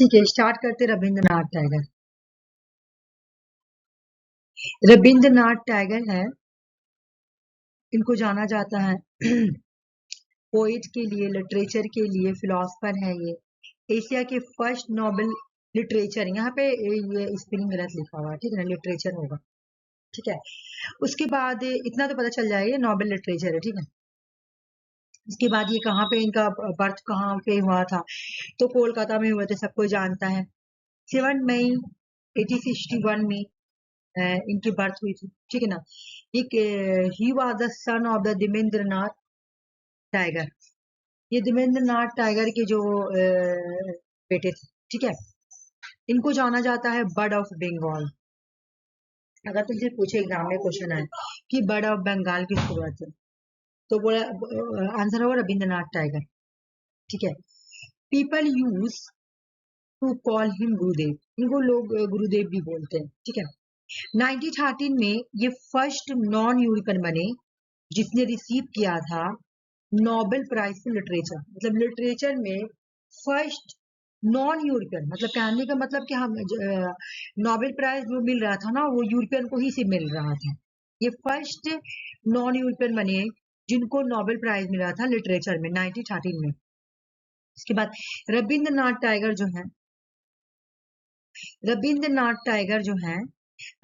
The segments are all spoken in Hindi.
ठीक है, स्टार्ट करते रविंद्रनाथ टैगोर। रविंद्रनाथ टैगोर है, इनको जाना जाता है पोइट के लिए, लिटरेचर के लिए, फिलोसफर है ये। एशिया के फर्स्ट नोबेल लिटरेचर, यहाँ पे ये स्पेलिंग गलत लिखा हुआ है, ठीक है ना, लिटरेचर होगा, ठीक है। उसके बाद इतना तो पता चल जाएगा ये नोबेल लिटरेचर है, ठीक है। इसके बाद ये कहाँ पे इनका बर्थ कहाँ पे हुआ था, तो कोलकाता में हुए थे, सबको जानता है। 7 मई 1861 में इनकी बर्थ हुई थी, ठीक है ना। He was the son of the Debendranath Tagore. ये दिमेंद्रनाथ टाइगर के जो बेटे थे, ठीक है। इनको जाना जाता है बर्ड ऑफ बंगाल। अगर तुमसे पूछे एग्जाम में क्वेश्चन है कि बर्ड ऑफ बंगाल किसको बोलते हैं, तो बोला आंसर होगा रविंद्रनाथ टाइगर, ठीक है। People use to call him Gurudev, इनको लोग गुरुदेव भी बोलते हैं, ठीक है। 1913 में ये फर्स्ट नॉन यूरोपियन बने जिसने रिसीव किया था नोबेल प्राइज फॉर लिटरेचर। मतलब लिटरेचर में फर्स्ट नॉन यूरोपियन, मतलब कहने का मतलब कि हम नोबेल प्राइज जो मिल रहा था ना, वो यूरोपियन को ही से मिल रहा था। ये फर्स्ट नॉन यूरोपियन बने जिनको नोबेल प्राइज मिला था लिटरेचर में 1913 में। इसके बाद रविंद्रनाथ टाइगर जो है, रविंद्रनाथ टाइगर जो है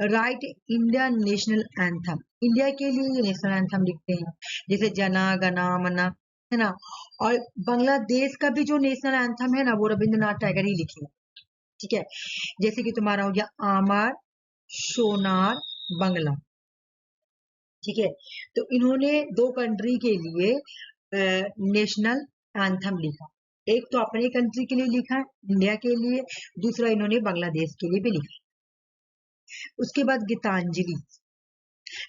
right India national anthem, India के लिए ये नेशनल एंथम लिखते हैं, जैसे जना गना मना, है ना। और बांग्लादेश का भी जो नेशनल एंथम है ना, वो रविंद्रनाथ टैगोर ही लिखे, ठीक है। जैसे कि तुम्हारा हो गया आमार सोनार बंगला, ठीक है। तो इन्होंने 2 कंट्री के लिए नेशनल एंथम लिखा। एक तो अपने कंट्री के लिए लिखा, इंडिया के लिए, दूसरा इन्होंने बांग्लादेश के लिए भी लिखा। उसके बाद गीतांजलि,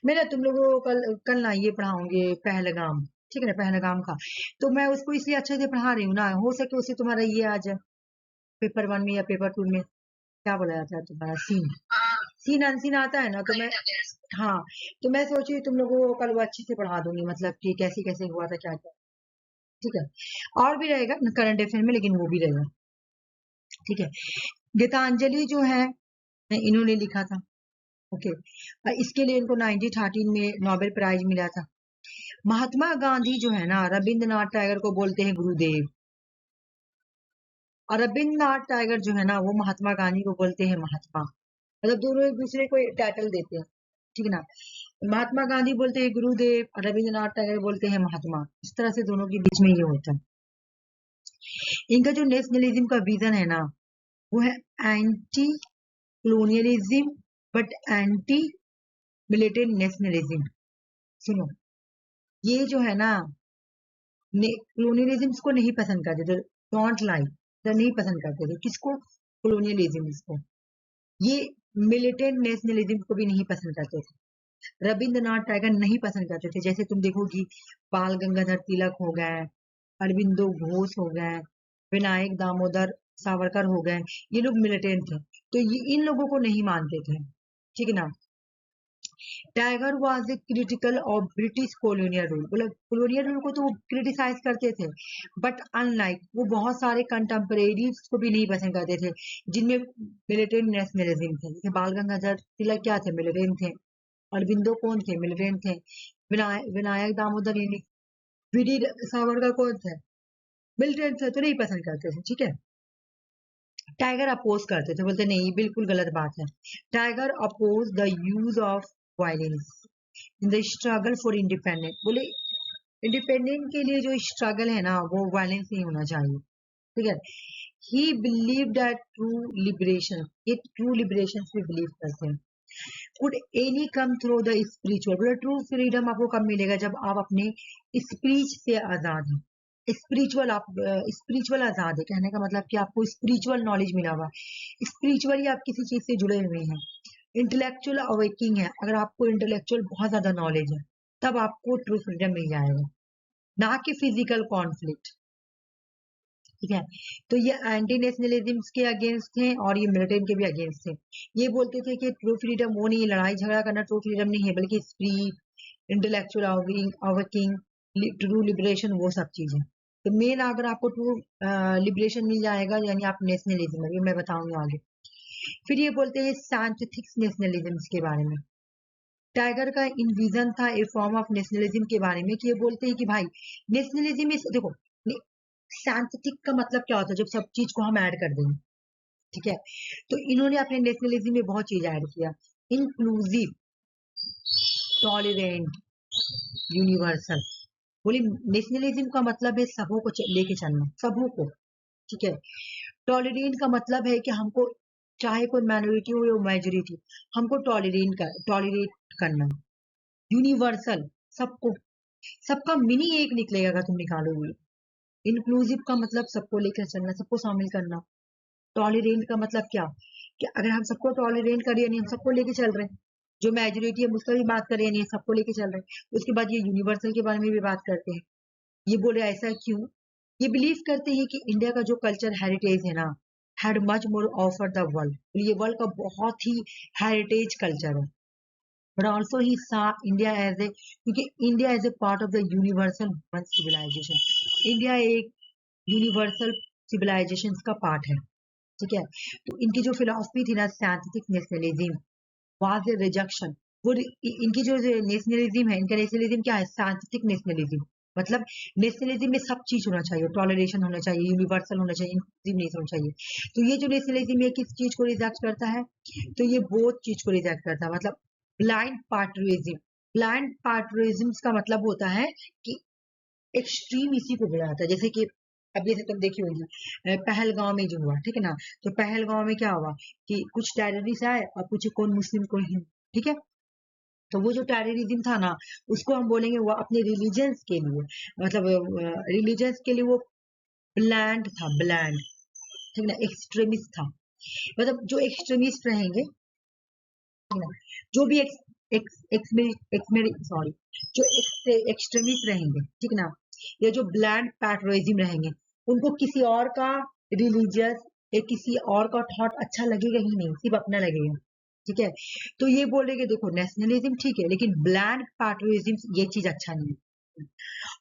मैं ना तुम लोगों को कल ना ये पढ़ाऊंगे पहलगाम, ठीक है ना, पहलगाम का। तो मैं उसको इसलिए अच्छे से पढ़ा रही हूँ ना, हो सके उससे तुम्हारा ये आ जाए पेपर 1 में या पेपर 2 में। क्या बोला जाता है तुम्हारा, सीन सीन अनसीन आता है ना, तो मैं हाँ, तो मैं सोची तुम लोगों को कल वो अच्छे से पढ़ा दूंगी, मतलब कि कैसे कैसे हुआ था, क्या क्या, ठीक है। और भी रहेगा करंट अफेयर में, लेकिन वो भी रहेगा, ठीक है। गीतांजलि जो है इन्होंने लिखा था, ओके। इसके लिए इनको 1913 में नोबेल प्राइज मिला था। महात्मा गांधी जो है ना, रविंद्रनाथ टैगोर को बोलते हैं गुरुदेव, और रविंद्रनाथ टैगोर जो है ना, वो महात्मा गांधी को बोलते हैं महात्मा। मतलब दोनों एक दूसरे को टाइटल देते हैं, ठीक है ना। महात्मा गांधी बोलते हैं गुरुदेव और रविंद्रनाथ टैगोर बोलते हैं महात्मा। इस तरह से दोनों के बीच में ये होता है। इनका जो नेशनलिज्म का विजन है ना, वो है anti colonialism but anti militant nationalism. सुनो, ये जो है ना कॉलोनियलिज्म को नहीं पसंद करते थे, डोंट लाइक, नहीं पसंद करते थे किसको, कॉलोनियलिज्म को। ये मिलिटेंट नेशनलिज्म को भी नहीं पसंद करते थे। रविंद्रनाथ टैगोर नहीं पसंद करते थे। जैसे तुम देखोगी बाल गंगाधर तिलक हो गए, अरविंदो घोष हो गए, विनायक दामोदर सावरकर हो गए, ये लोग मिलिटेंट थे, तो ये इन लोगों को नहीं मानते थे, ठीक है ना। Tagore was a critical of British colonial rule, मतलब कॉलोनियल रूल को तो वो क्रिटिसाइज करते थे, बट अनलाइक वो बहुत सारे कंटेम्परेरीज को भी नहीं पसंद करते थे जिनमें मिलिटेंट नेशनलिज्म थे। जैसे बाल गंगाधर तिलक क्या थे, मिलिटेंट थे। अरविंदो कौन थे, मिलिटेंट थे। विनायक दामोदर यानी वीडी सावरकर कौन थे, मिलिटेंट थे, तो नहीं पसंद करते थे, ठीक है। टाइगर अपोज करते थे, बोलते नहीं, बिल्कुल गलत बात है। Tagore oppose the use of violence in the struggle for independence, बोले इंडिपेंडेंट के लिए जो स्ट्रगल है ना, वो वायलेंस नहीं होना चाहिए, ठीक है। ही बिलीव दैट ट्रू लिबरेशन, ये ट्रू लिबरेशन पे बिलीव करते हैं। Could any come through the spiritual, बोले ट्रू फ्रीडम आपको कब मिलेगा, जब आप अपने स्पीच से आजाद हैं। स्पिरिचुअल, आप स्पिरिचुअल आजाद है, कहने का मतलब कि आपको स्पिरिचुअल नॉलेज मिला हुआ है, स्पिरिचुअली आप किसी चीज से जुड़े हुए हैं। इंटेलेक्चुअल अवेकिंग है, अगर आपको इंटेलेक्चुअल बहुत ज्यादा नॉलेज है तब आपको ट्रू फ्रीडम मिल जाएगा, ना कि फिजिकल कॉन्फ्लिक्ट, ठीक है। तो ये एंटी नेशनलिज्म के अगेंस्ट थे और ये मिलिटेंट के भी अगेंस्ट थे। ये बोलते थे कि ट्रू फ्रीडम वो नहीं है, लड़ाई झगड़ा करना ट्रू फ्रीडम नहीं है, बल्कि spirit, intellectual awaking, true liberation, वो सब चीजें। तो मेन अगर आपको ट्रू लिबरेशन मिल जाएगा यानी आप नेशनलिज्म, ये मैं बताऊंगी आगे। फिर ये बोलते हैं साइंटिफिक नेशनलिज्म के बारे में। टाइगर का इन्विजन था ए फॉर्म ऑफ नेशनलिज्म के बारे में कि ये बोलते हैं कि भाई नेशनलिज्म इस देखो साइंटिफिक का मतलब क्या होता है, जब सब चीज को हम ऐड कर देंगे, ठीक है। तो इन्होंने अपने नेशनलिज्म में बहुत चीज ऐड किया, इंक्लूसिव, टॉलरेंट, यूनिवर्सल। बोले नेशनलिज्म का मतलब है सबों को लेके चलना, सबों को, ठीक है। टॉलरेंट का मतलब है कि हमको चाहे कोई माइनॉरिटी हो या मेजोरिटी, हमको टॉलरेट करना। यूनिवर्सल, सबको, सबका मीनिंग एक निकलेगा अगर तुम निकालोगे। इंक्लूसिव का मतलब सबको लेकर चलना, सबको शामिल करना। टॉलरेंट का मतलब क्या, कि अगर हम सबको टॉलरेंट करें यानी हम सबको लेके चल रहे हैं, जो मेजोरिटी है उसका भी बात करें यानी सबको लेके चल रहे हैं। उसके बाद ये यूनिवर्सल के बारे में भी बात करते हैं। ये बोले ऐसा क्यों, ये बिलीव करते हैं कि इंडिया का जो कल्चर हेरिटेज है ना, had much more offer the world, ये वर्ल्ड का बहुत ही हेरिटेज कल्चर है। But also he saw India as a, क्योंकि India as a part of the universal human civilization, India एक यूनिवर्सल सिविलाइजेशन का पार्ट है, ठीक है। तो इनकी जो फिलोसफी थी ना scientific nationalism, was a rejection, वो इनकी जो नेशनलिज्म है, इनका नेशनलिज्म क्या है, साइंटिफिक नेशनलिज्म। मतलब नेशनलिज्म में सब चीज होना चाहिए, टॉलरेशन होना चाहिए, यूनिवर्सल होना चाहिए, इंक्लूसिव नहीं होना चाहिए। तो ये जो नेशनलिज्म है किस चीज को रिजेक्ट करता है, तो ये बहुत चीज को रिजेक्ट करता है। मतलब ब्लाइंड पार्टरिज्म, ब्लाइंड पार्टरिज्म का मतलब होता है कि एक्सट्रीम इसी को बोला जाता है। जैसे कि अब जैसे तुम देखी होगी पहलगांव में जो हुआ, ठीक है ना, तो पहलगांव में क्या हुआ कि कुछ टेररिस्ट आए और पूछे कौन मुस्लिम कौन हिंदू, ठीक है। तो वो जो टेररिज्म था ना, उसको हम बोलेंगे वो अपने रिलीजन्स के लिए, मतलब रिलीजन्स के लिए वो ब्लैंड था, ब्लैंड, ठीक है ना, एक्सट्रीमिस्ट था। मतलब जो एक्सट्रीमिस्ट रहेंगे, ठीक है ना, जो भी सॉरी, जो एक्सट्रीमिस्ट रहेंगे, ठीक है ना, या जो ब्लैंड पैट्रियटिज्म रहेंगे, उनको किसी और का रिलीजियस या किसी और का थॉट अच्छा लगेगा ही नहीं, सिर्फ अपना लगेगा, ठीक है। तो ये बोलेंगे देखो नेशनलिज्म ठीक है लेकिन ब्लैंड पैट्रियटिज्म ये चीज अच्छा नहीं है।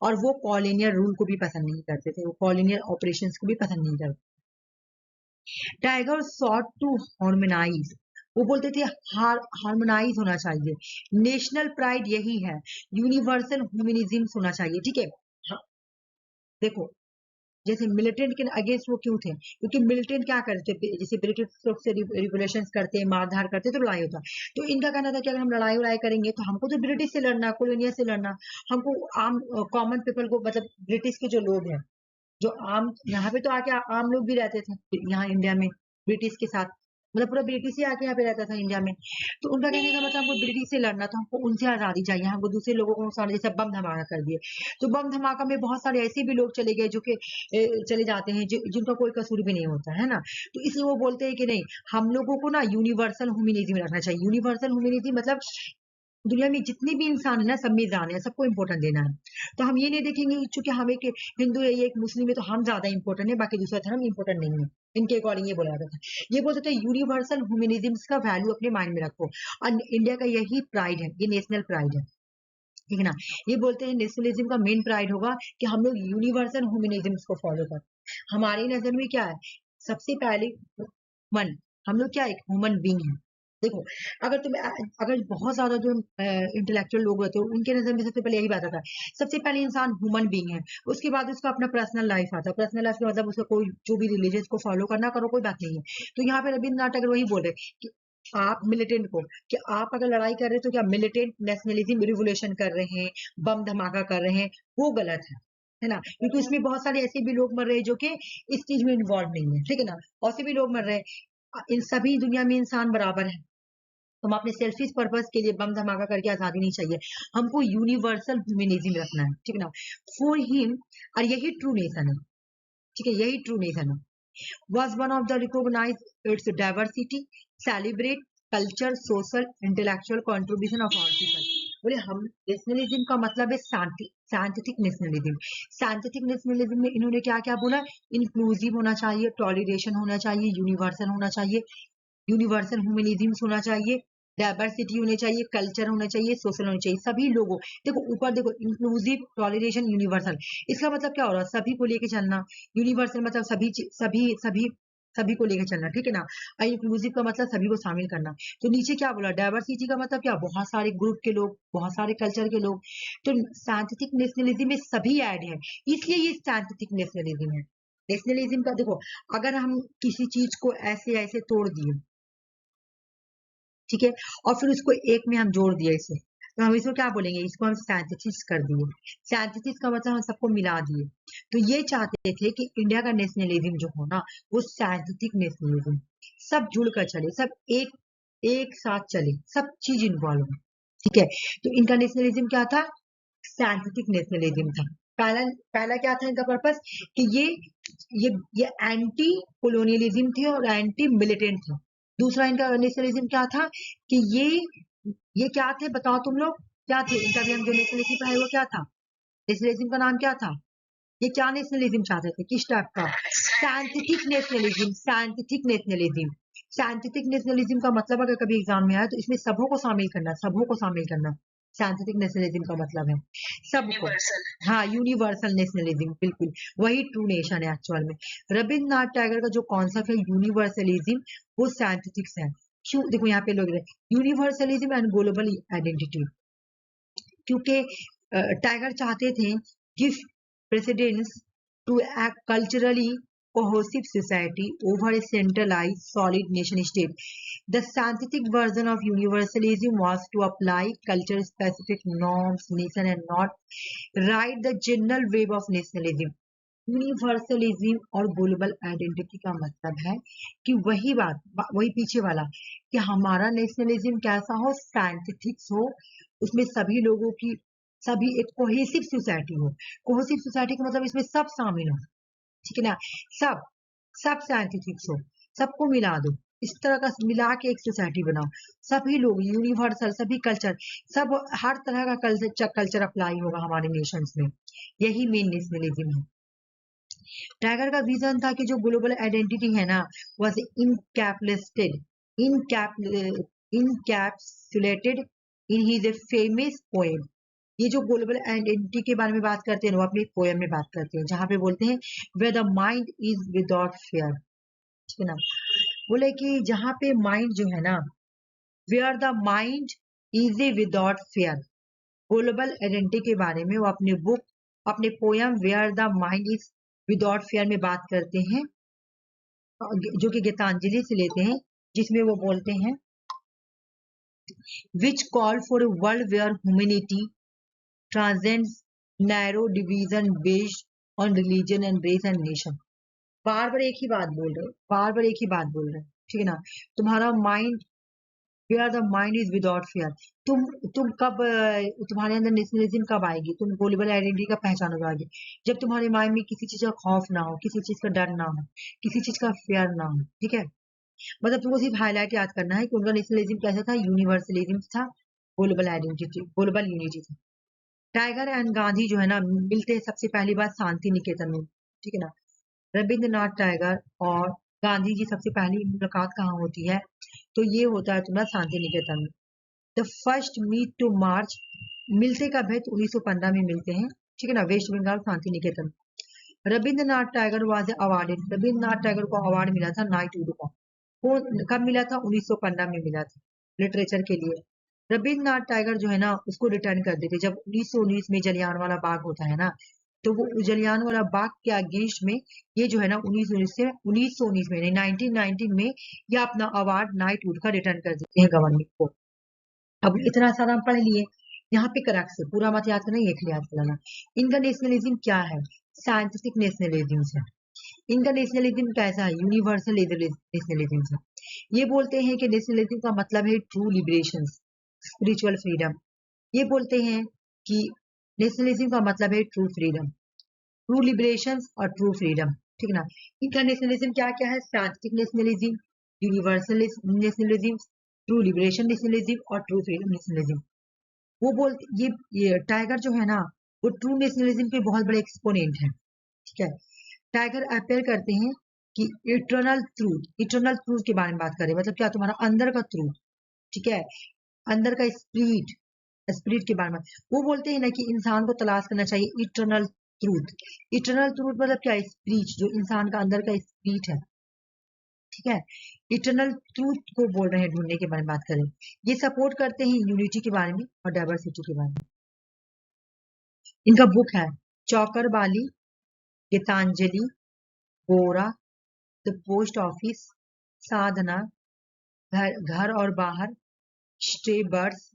और वो कॉलोनियल रूल को भी पसंद नहीं करते थे, वो कॉलोनियल ऑपरेशंस को भी पसंद नहीं करते। टाइगर सॉट टू हार्मोनाइज, वो बोलते थे हार्मोनाइज होना चाहिए, नेशनल प्राइड यही है, यूनिवर्सल ह्यूमनिज्म होना चाहिए, ठीक है। हाँ, देखो जैसे मिलिटेंट के अगेंस्ट वो क्यों थे, क्योंकि मिलिटेंट क्या करते थे, जैसे ब्रिटिश लोग से रिवोल्यूशन करते, मारधार करते तो लड़ाई होता। तो इनका कहना था कि अगर हम लड़ाई वड़ाई करेंगे तो हमको तो ब्रिटिश से लड़ना, कोलोनिया से लड़ना, हमको आम कॉमन पीपल को, मतलब ब्रिटिश के जो लोग हैं, जो आम यहाँ पे तो आके आम लोग भी रहते थे यहाँ इंडिया में ब्रिटिश के साथ, मतलब पूरा ब्रिटिश ही आके यहाँ पे रहता था इंडिया में। तो उनका कहने का मतलब हमको ब्रिटिश से लड़ना, तो हमको उनसे आजादी चाहिए, हमको दूसरे लोगों को नुकसान, जैसे बम धमाका कर दिए, तो बम धमाका में बहुत सारे ऐसे भी लोग चले गए जो कि चले जाते हैं जिनका कोई कसूर भी नहीं होता है ना। तो इसलिए वो बोलते हैं कि नहीं, हम लोगों को ना यूनिवर्सल ह्यूमनिज्म रखना चाहिए। यूनिवर्सल ह्यूमनिज्म मतलब दुनिया में जितने भी इंसान है ना, सब में जान है, सबको इंपॉर्टेंट देना है। तो हम ये नहीं देखेंगे कि चूंकि हम एक हिंदू है, ये एक मुस्लिम है, तो हम ज्यादा इंपॉर्टेंट है, बाकी दूसरा धर्म इंपॉर्टेंट नहीं है। इनके अकॉर्डिंग ये बोला जाता था। ये बोलते थे यूनिवर्सल ह्यूमनिज्म का वैल्यू अपने माइंड में रखो, और इंडिया का यही प्राइड है, ये नेशनल प्राइड है, ठीक है ना। ये बोलते हैं नेशनलिज्म का मेन प्राइड होगा कि हम लोग यूनिवर्सल ह्यूमनिज्म को फॉलो कर। हमारी नजर में क्या है, सबसे पहले मन, हम लोग क्या एक ह्यूमन बींग है। देखो अगर तुम अगर बहुत ज्यादा जो इंटेलेक्चुअल लोग होते हैं उनके नजर में सबसे पहले यही बात आता है, सबसे पहले इंसान ह्यूमन बींग है, उसके बाद उसका अपना पर्सनल लाइफ आता है। पर्सनल लाइफ का मतलब उसका कोई जो भी रिलीजियस को फॉलो करना करो कोई बात नहीं है। तो यहाँ पे रविन्द्रनाथ टैगोर वही बोल रहे कि आप मिलिटेंट को, कि आप अगर लड़ाई कर रहे हो तो क्या मिलिटेंट नेशनलिज्म रिवोल्यूशन कर रहे हैं, बम धमाका कर रहे हैं, वो गलत है ना, क्योंकि उसमें बहुत सारे ऐसे भी लोग मर रहे हैं जो कि इस चीज में इन्वॉल्व नहीं है, ठीक है ना, ऐसे भी लोग मर रहे हैं। इन सभी दुनिया में इंसान बराबर है, तो हम अपने सेल्फिश पर्पस के लिए बम धमाका करके आजादी नहीं चाहिए, हमको यूनिवर्सल ह्यूमनिज्म रखना है, ठीक है ना, फॉर हिम। और यही ट्रू नेशन है, ठीक है, यही ट्रू नेशन है। was one of the recognize its diversity, celebrate culture, social, intellectual contribution of our people। बोले हम नेशनलिज्म का मतलब है साइंटिफिक नेशनलिज्म। साइंटिफिक नेशनलिज्म में इन्होंने क्या क्या बोला, इंक्लूसिव होना चाहिए, टॉलरेशन होना चाहिए, यूनिवर्सल होना चाहिए, यूनिवर्सल ह्यूमनिज्म होना चाहिए, डाइवर्सिटी होनी चाहिए, कल्चर होना चाहिए, सोशल होना चाहिए, सभी लोगों, देखो ऊपर देखो, इंक्लूसिव, टॉलरेशन, यूनिवर्सल। इसका मतलब क्या हो रहा है? सभी को लेके चलना। यूनिवर्सल मतलब सभी सभी सभी को लेके चलना, ठीक है ना। और इंक्लूसिव का मतलब सभी को शामिल करना। तो नीचे क्या बोला? डाइवर्सिटी का मतलब क्या? बहुत सारे ग्रुप के लोग, बहुत सारे कल्चर के लोग। तो साइंटिफिक नेशनलिज्म में सभी ऐड है, इसलिए ये साइंटिफिक नेशनलिज्म है। नेशनलिज्म का देखो, अगर हम किसी चीज को ऐसे ऐसे तोड़ दिए, ठीक है, और फिर उसको एक में हम जोड़ दिए इसे, तो हम इसको क्या बोलेंगे? इसको हम सिंथेसिस कर दिए। सिंथेसिस का मतलब हम सबको मिला दिए। तो ये चाहते थे कि इंडिया का नेशनलिज्म जो हो ना, वो सिंथेटिक नेशनलिज्म, सब जुड़कर चले, सब एक एक साथ चले, सब चीज इन्वॉल्व हो, ठीक है। तो इनका नेशनलिज्म क्या था? सिंथेटिक नेशनलिज्म था। पहला पहला क्या था इनका पर्पस? कि ये एंटी कोलोनियलिज्म थे और एंटी मिलिटेंट थे। दूसरा इनका नेशनलिज्म क्या था? कि ये क्या थे बताओ तुम लोग, क्या थे इनका? भी हम जो नेशनलिज्म पढ़े वो क्या था? नेशनलिज्म का नाम क्या था? ये क्या नेशनलिज्म चाहते थे? किस टाइप का? Scientific nationalism. Scientific nationalism. Scientific nationalism का मतलब अगर कभी एग्जाम में आया तो इसमें सबों को शामिल करना, सबों को शामिल करना। साइंटिफिक नेशनलिज्म का मतलब है सबको। हाँ, यूनिवर्सल नेशनलिज्म, बिल्कुल वही ट्रू नेशन है एक्चुअल में। रविन्द्रनाथ टैगोर का जो कॉन्सेप्ट है यूनिवर्सलिज्म, वो साइंटिफिक है। क्यों? देखो यहाँ पे लोग यूनिवर्सलिज्म एंड ग्लोबल आइडेंटिटी, क्योंकि टाइगर चाहते थे give precedence to a culturally cohesive society over a centralized solid nation state. The scientific version of universalism was to apply culture specific norms nation and not ride the general wave of nationalism. Universalism और ग्लोबल आइडेंटिटी का मतलब है कि वही बात, वही पीछे वाला, कि हमारा नेशनलिज्म कैसा हो? साइंटिफिक हो, उसमें सभी लोगों की, सभी एक कोहेसिव सोसाइटी हो। कोहेसिव सोसाइटी का मतलब इसमें सब शामिल हो, ठीक है ना। सब सब साइंटिफिक हो, सबको मिला दो, इस तरह का मिला के एक सोसाइटी बनाओ। सभी लोग यूनिवर्सल, सभी कल्चर, सब हर तरह का कल्चर अप्लाई होगा हमारे नेशंस में। यही मेन नेशनलिज्म है। टाइगर का विजन था कि जो ग्लोबल आइडेंटिटी है ना, वह encapsulated encapsulated in his famous poem. ये जो ग्लोबल आइडेंटिटी के बारे में बात करते हैं वो अपनी पोएम में बात करते हैं, जहां पे बोलते हैं where the mind is without fear, ठीक है ना। बोले कि जहां पे माइंड जो है ना, where the mind is without fear. Global identity के बारे में वो अपने बुक, अपने poem where the mind is without fear में बात करते हैं, जो कि गीतांजलि से लेते हैं, जिसमें वो बोलते हैं which call for a world where humanity transcends narrow division based on religion and race and nation. बार बार एक ही बात बोल रहे, बार बार एक ही बात बोल रहे, ठीक है ना। तुम्हारा mind, where the mind is without fear. तुम कब, तुम्हारे अंदर नेशनलिज्म कब आएगी? तुम ग्लोबल आइडेंटिटी का पहचान हो जाओगे जब तुम्हारे माइंड में किसी चीज का खौफ ना हो, किसी चीज का डर ना हो, किसी चीज का फेयर ना हो, ठीक है। मतलब तुमको सिर्फ हाईलाइट याद करना है कि उनका नेशनलिज्म कैसा था? यूनिवर्सलिज्म था, ग्लोबल आइडेंटिटी, ग्लोबल यूनिटी था। टाइगर एंड गांधी जो है ना, मिलते हैं सबसे पहली बात शांति निकेतन में, ठीक है ना। रविंद्रनाथ टैगोर और गांधी जी सबसे पहली मुलाकात कहाँ होती है? तो ये होता है तुम्हारा शांति निकेतन में। द फर्स्ट मीट टू मार्च, मिलते कब है? तो 1915 में मिलते हैं, ठीक है ना, West Bengal Shantiniketan. Rabindranath Tagore was awarded, Rabindranath Tagore को अवार्ड मिला था नाइटहुड का। कब मिला था? 1915 में मिला था, लिटरेचर के लिए। रविंद्रनाथ टैगोर जो है ना, उसको रिटर्न कर देते जब 1919 में जलियांवाला बाग होता है ना, तो वो जलियांवाला बाग के अगेंस्ट में ये जो है ना 1919 में नहीं, 1919 में ये अपना अवार्ड नाइटहुड का रिटर्न कर देते हैं गवर्नमेंट को। अब इतना सारा हम पढ़ लिए, यहाँ पे करक से पूरा मत याद करना, एक याद कराना। इनका नेशनलिज्म क्या है? साइंटिफिक नेशनलिज्म है। इनका नेशनलिज्म कैसा है? यूनिवर्सल नेशनलिज्म है। ये बोलते हैं कि नेशनलिज्म का मतलब है ट्रू लिबरेशन, स्पिरिचुअल फ्रीडम। ये बोलते हैं कि नेशनलिज्म का मतलब है ट्रू फ्रीडम, ट्रू लिबरेशन और ट्रू फ्रीडम, ठीक है ना। इनका नेशनलिज्म क्या क्या है? Scientific nationalism, universal nationalism, true liberation nationalism और ट्रू फ्रीडम नेशनलिज्म। वो बोलते ये टाइगर जो है ना, वो ट्रू नेशनलिज्म के बहुत बड़े एक्सपोनेंट है, ठीक है। टाइगर अपेयर करते हैं कि इटर्नल ट्रूथ के बारे में बात करें, मतलब क्या? तुम्हारा अंदर का ट्रूथ, ठीक है, अंदर का स्पिरिट, स्पिरिट के बारे में वो बोलते हैं ना कि इंसान को तलाश करना चाहिए इटर्नल ट्रूथ। इटर्नल ट्रूथ मतलब क्या है? स्पिरिट, जो इंसान का अंदर का स्पिरिट है, ठीक है, इटर्नल ट्रूथ को बोल रहे हैं, ढूंढने के बारे में बात करें। ये सपोर्ट करते हैं यूनिटी के बारे में और डाइवर्सिटी के बारे में। इनका बुक है चौकर बाली, गीतांजलि, गोरा, द पोस्ट ऑफिस, साधना, घर और बाहर, स्टे बर्ड्स,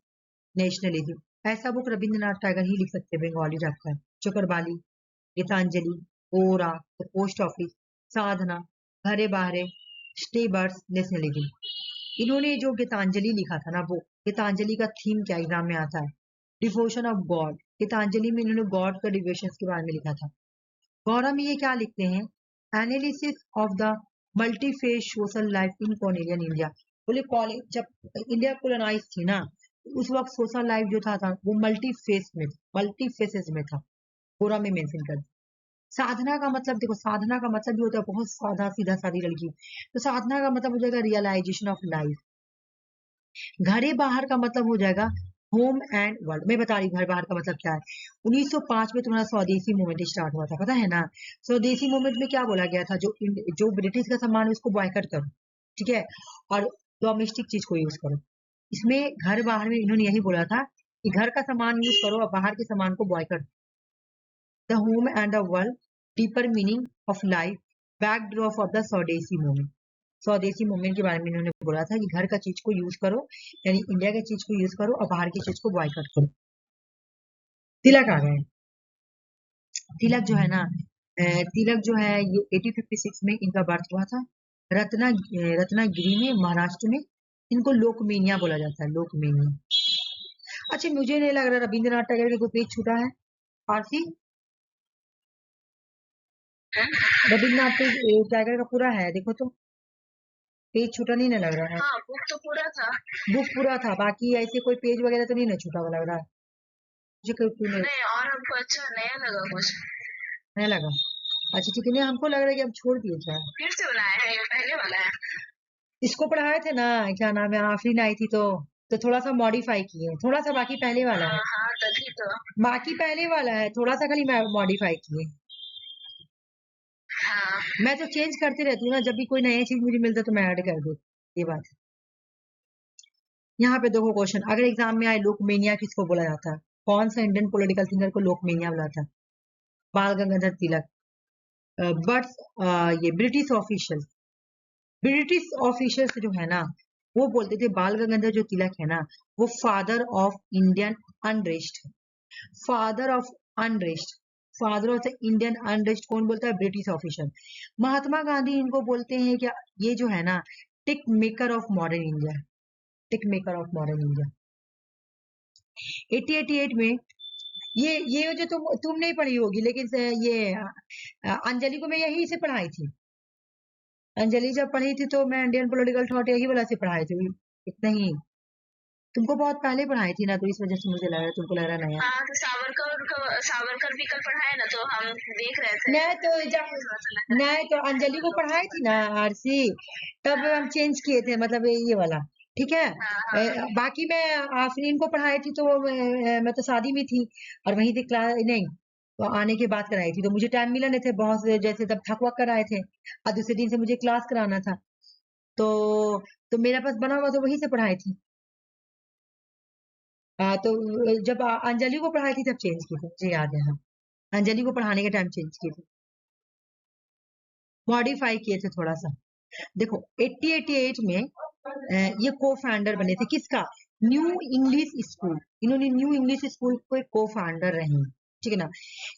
नेशनलिज्म। ऐसा बुक रविंद्रनाथ टैगोर ही लिख सकते हैं, बंगाली टाइप का है। चौकरबाली, गीतांजलि, गोरा, द पोस्ट ऑफिस, साधना, घरे बाहरे, स्टे बर्ड्स, नेशनलिज्म। इन्होंने जो गीतांजलि लिखा था ना, वो गीतांजलि का थीम क्या एग्जाम में आता है? Devotion of God. गीतांजलि में इन्होंने गॉड का डिवोशन के बारे में लिखा था। गौरव में ये क्या लिखते हैं? Analysis of the multi phase social life in colonial India. बोले कॉलेज जब इंडिया कोलोनाइज थी ना, उस वक्त सोशल लाइफ जो था वो मल्टी फेस में, मल्टी फेसेस में था। पूरा में मेंशन कर। साधना का मतलब देखो, साधना का मतलब भी होता है बहुत सादा सीधा सादी लड़की, तो साधना का मतलब हो जाएगा रियलाइजेशन ऑफ लाइफ। घरे बाहर का मतलब हो जाएगा होम एंड वर्ल्ड। मैं बता रही हूँ घर बाहर का मतलब क्या है। 1905 में तुम्हारा स्वदेशी मूवमेंट स्टार्ट हुआ था, पता है ना? स्वदेशी मूवमेंट में क्या बोला गया था? जो ब्रिटिश का सामान है उसको बॉयकट करो, ठीक है, और डोमेस्टिक चीज को यूज करो। इसमें घर बाहर में इन्होंने यही बोला था कि घर का सामान यूज करो और बाहर के सामान को boy cut. The home and the world, deeper meaning of life, backdrop of the स्वदेशी मूवमेंट। स्वदेशी मूवमेंट के बारे में इन्होंने बोला था कि घर का चीज को यूज करो, यानी इंडिया की चीज को यूज करो और बाहर की चीज को बॉयकट करो। तिलक आ गए। तिलक जो है ना, तिलक जो है ये 1856 में इनका बर्थ हुआ था, रत्नागिरी में, महाराष्ट्र में। इनको लोकमेनिया बोला जाता है, लोकमेनिया। अच्छा, मुझे नहीं लग रहा रविंद्रनाथ टैगोर का कोई पेज छूटा है। आरती, रविंद्रनाथ टैगोर का पूरा है, देखो तो पेज छूटा नहीं ना लग रहा है। हाँ, बुक तो पूरा था। बुक पूरा था, बाकी ऐसे कोई पेज वगैरह तो नहीं ना छूटा हुआ लग रहा है मुझे। नहीं, और हमको अच्छा नया लगा कुछ। नहीं लगा? अच्छा ठीक है, नहीं हमको लग रहा है कि अब छोड़ दिए जाए। फिर से बनाया है, ये पहले वाला है। इसको पढ़ाए थे ना, क्या नाम है, आफरीन आई थी तो थोड़ा सा मॉडिफाई किए, थोड़ा सा, बाकी पहले वाला है। हाँ, तभी तो। बाकी पहले वाला है, थोड़ा सा खाली मॉडिफाई किए। हाँ, मैं तो चेंज करती रहती हूँ ना, जब भी कोई नया चीज मुझे मिलता है तो मैं ऐड कर दूँ, ये बात है। यहाँ पे देखो क्वेश्चन, अगर एग्जाम में आए लोकमेनिया किसको बोला जाता है? कौन सा इंडियन पॉलिटिकल थिंकर को लोकमेनिया बोला था? बाल गंगाधर तिलक। बट ये ब्रिटिश ऑफिशियल्स जो है ना, वो बोलते थे बाल गंगाधर जो तिलक है ना, वो father of Indian unrest. Father of unrest, father of the Indian unrest कौन बोलता है? British official. महात्मा गांधी इनको बोलते हैं क्या? ये जो है ना, tick maker of modern India, tick maker of modern India. 1888 में ये जो तुम नहीं पढ़ी होगी, लेकिन ये अंजलि को मैं यही से पढ़ाई थी। अंजलि जब पढ़ी थी तो मैं इंडियन पॉलिटिकल थॉट यही वाला से पढ़ाई थी, इतना ही। तुमको बहुत पहले पढ़ाई थी ना, तो इस वजह से मुझे लग रहा है तुमको लग रहा है नया। हाँ, तो सावरकर भी कल पढ़ाए ना, तो हम देख रहे थे। नहीं तो अंजलि को पढ़ाई थी ना आरसी, तब हम चेंज किए थे, मतलब ये वाला, ठीक है। बाकी मैं आफरीन को पढ़ाई थी तो मैं तो शादी में थी और वहीं से क्लास नहीं, तो आने के बाद कराई थी, तो मुझे टाइम मिला नहीं थे बहुत से, जैसे तब थक वक कराए थे और दूसरे दिन से मुझे क्लास कराना था, तो मेरे पास बना हुआ तो वहीं से पढ़ाई थी। तो जब अंजलि को पढ़ाई थी तब चेंज की थी, मुझे याद है। हाँ, अंजलि को पढ़ाने के टाइम चेंज की थी, मॉडिफाई किए थे थोड़ा सा। देखो 1888 में ये को फाउंडर बने थे किसका? New English school. इन्होंने न्यू इंग्लिश स्कूल को को फाउंडर रहे, ठीक है ना।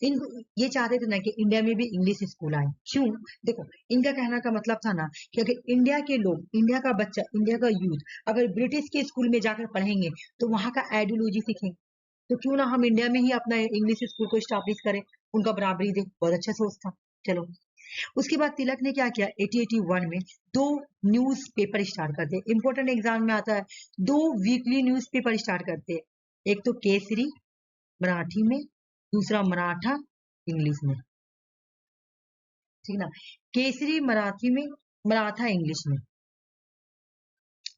इन ये चाहते थे ना कि इंडिया में भी इंग्लिश स्कूल आए। क्यों? देखो, इनका कहना का मतलब था ना कि अगर इंडिया के लोग, इंडिया का बच्चा, इंडिया का यूथ अगर ब्रिटिश के स्कूल में जाकर पढ़ेंगे तो वहां का आइडियोलॉजी सीखेंगे, तो क्यों ना हम इंडिया में ही अपना इंग्लिश स्कूल को स्टैब्लिश करें, उनका बराबरी दे। बहुत अच्छा सोच था। चलो, उसके बाद तिलक ने क्या किया? 1881 में दो न्यूज पेपर स्टार्ट करते, इंपॉर्टेंट एग्जाम में आता है। दो वीकली न्यूज पेपर स्टार्ट करते, एक तो केसरी मराठी में, दूसरा मराठा इंग्लिश में, ठीक ना। केसरी मराठी में, मराठा इंग्लिश में।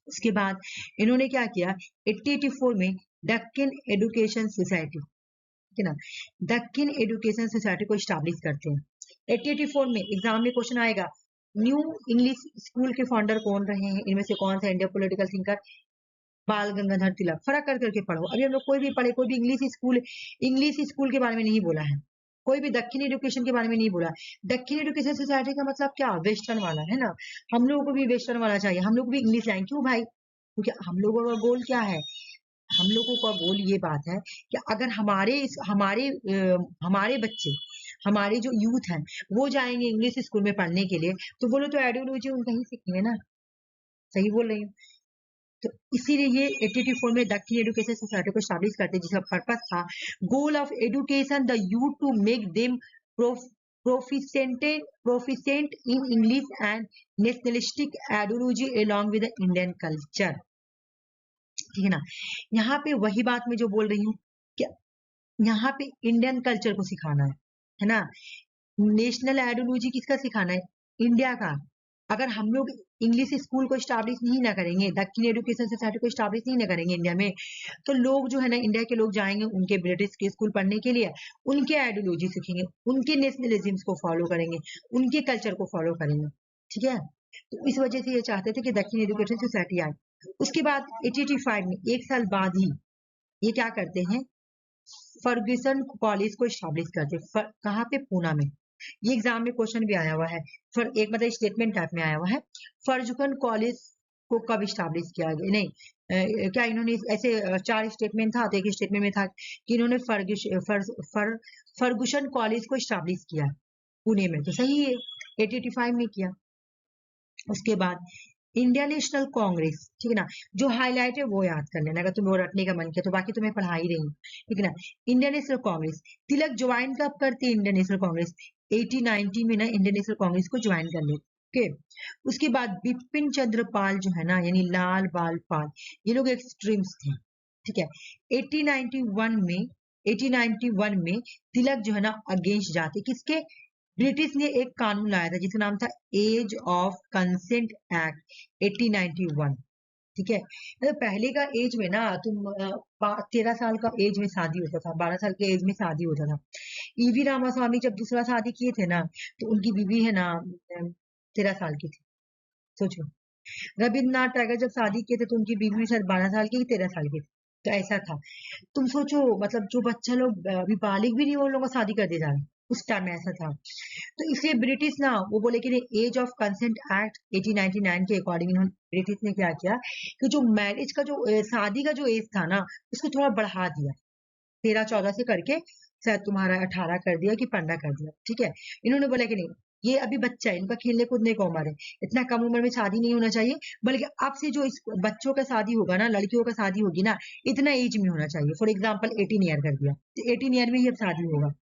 उसके बाद इन्होंने क्या किया, 1884 में दक्कन एजुकेशन सोसाइटी, ठीक है ना, दक्कन एजुकेशन सोसाइटी को स्टैब्लिश करते हैं। 1884 में एग्जाम में क्वेश्चन आएगा, न्यू इंग्लिश स्कूल के फाउंडर कौन रहे हैं, इनमें से कौन सा इंडियन पॉलिटिकल थिंकर, बाल गंगाधर तिलक। फर्क कर करके पढ़ो। अभी हम लोग कोई भी पढ़े, कोई भी इंग्लिश स्कूल के बारे में नहीं बोला है, कोई भी दक्षिण एजुकेशन के बारे में नहीं बोला। दक्षिण एजुकेशन सोसाइटी का मतलब क्या, वेस्टर्न वाला है ना, हम लोगों को भी वेस्टर्न वाला चाहिए, हम लोग भी इंग्लिश लाएंगे। क्यों भाई, क्योंकि हम लोगों का गोल क्या है, हम लोगों का गोल ये बात है कि अगर हमारे बच्चे, हमारे जो यूथ है वो जाएंगे इंग्लिश स्कूल में पढ़ने के लिए, तो वो लोग तो आइडियोलॉजी उनका ही सीखेंगे ना। सही बोल रही हूँ। तो इसीलिए ये 1884 में दक्षिण एजुकेशन सोसाइटी को स्टैब्लिश करते, जिसका पर्पस था, goal of education the youth to make them proficient in English and nationalistic ideology along with the Indian culture. ठीक है ना, यहाँ पे वही बात मैं जो बोल रही हूँ कि यहाँ पे इंडियन कल्चर को सिखाना है ना। नेशनल आइडियोलॉजी किसका सिखाना है, इंडिया का। अगर हम लोग इंग्लिश स्कूल को स्टैब्लिश नहीं ना करेंगे, दक्षिण एजुकेशन सोसाइटी को स्टैब्लिश नहीं ना करेंगे इंडिया में, तो लोग जो है ना, इंडिया के लोग जाएंगे उनके ब्रिटिश के स्कूल पढ़ने के लिए, उनके आइडियोलॉजी सीखेंगे, उनके नेशनलिज्म को फॉलो करेंगे, उनके कल्चर को फॉलो करेंगे। ठीक है, तो इस वजह से ये चाहते थे कि दक्षिण एजुकेशन सोसाइटी आए। उसके बाद 1885 में, एक साल बाद ही, ये क्या करते हैं, फर्ग्यूसन कॉलेज को स्टैब्लिश करते हैं। कहाँ पे, पूना में। ये एग्जाम में क्वेश्चन भी आया हुआ है, एक मतलब स्टेटमेंट टाइप में आया हुआ है। फर्ग्यूसन कॉलेज को कब स्टैब्लिश किया गया, नहीं क्या इन्होंने ऐसे 4 स्टेटमेंट था, तो एक स्टेटमेंट में था कि इन्होंने फर्ग्यूसन कॉलेज को स्टैब्लिश किया पुणे में, तो सही है, 1885 में किया। उसके बाद इंडियन नेशनल कांग्रेस, ठीक है ना, जो हाईलाइट है वो याद कर लेना अगर तुम्हें रटने का मन किया, तो बाकी तुम्हें पढ़ा ही रही हूँ, ठीक है ना। इंडियन नेशनल कांग्रेस, तिलक ज्वाइन कब करते हैं इंडियन नेशनल कांग्रेस, 1890 में ना इंडियन नेशनल कांग्रेस को ज्वाइन कर लेते। ओके, उसके बाद बिपिन चंद्र पाल जो है ना, यानी लाल बाल पाल, ये लोग एक्सट्रीम्स थे। ठीक है, 1891 में तिलक जो है ना अगेंस्ट जाते, किसके, ब्रिटिश ने एक कानून लाया था जिसका नाम था एज ऑफ कंसेंट एक्ट 1891। ठीक है, तो पहले का एज में ना तुम 13 साल का एज में शादी होता था, 12 साल के एज में शादी होता था। ईवी रामास्वामी जब दूसरा शादी किए थे ना, तो उनकी बीवी है ना 13 साल की थी, सोचो। रविन्द्रनाथ टैगोर जब शादी किए थे तो उनकी बीवी शायद 12 साल की, 13 साल की थी, तो ऐसा था। तुम सोचो, मतलब जो बच्चा लोग अभी बालिग भी नहीं, वो लोगों को शादी कर दिया जा रहा है, उस टाइम में ऐसा था। तो इसलिए ब्रिटिश ना वो बोले कि एज ऑफ कंसेंट एक्ट 1899 के अकॉर्डिंग इन्होंने, ब्रिटिश ने क्या किया कि जो मैरिज का जो शादी का जो एज था ना, उसको थोड़ा बढ़ा दिया, 13-14 से करके शायद तुम्हारा 18 कर दिया कि 15 कर दिया। ठीक है, इन्होंने बोला कि नहीं, ये अभी बच्चा है, इनका खेलने कूदने का उम्र है, इतना कम उम्र में शादी नहीं होना चाहिए, बल्कि अब से जो इस बच्चों का शादी होगा ना, लड़कियों का शादी होगी ना, इतना एज में होना चाहिए। फॉर एग्जाम्पल 18 ईयर कर दिया, तो 18 ईयर में ही अब शादी होगा,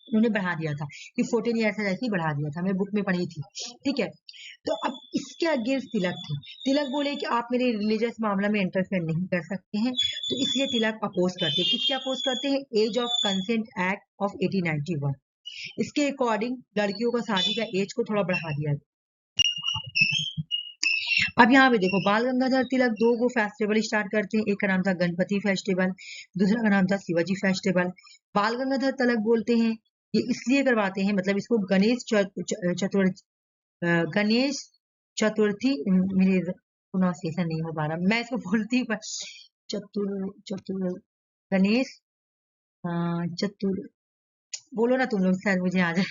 उन्होंने बढ़ा दिया था कि 14 ईयर से जैसे ही बढ़ा दिया था, मैं बुक में पढ़ी थी। ठीक है, तो अब इसके अगेंस्ट तिलक थे। तिलक बोले कि आप मेरे रिलीजियस मामला में इंटरफेयर नहीं कर सकते हैं, तो इसलिए तिलक अपोज करते हैं। किसके अपोज करते हैं, age of consent act of 1891। इसके अकॉर्डिंग लड़कियों का शादी का एज को थोड़ा बढ़ा दिया। अब यहाँ पे देखो, बाल गंगाधर तिलक 2 फेस्टिवल स्टार्ट करते हैं, एक का नाम था गणपति फेस्टिवल, दूसरा का नाम था शिवाजी फेस्टिवल। बाल गंगाधर तिलक बोलते हैं ये इसलिए करवाते हैं, मतलब इसको गणेश चतुर्थी, मेरे प्रोनाउंसिएशन नहीं हो पा रहा, मैं इसको बोलती हूँ चतुर गणेश चतुर, बोलो ना तुम लोग, शायद मुझे आ जाए।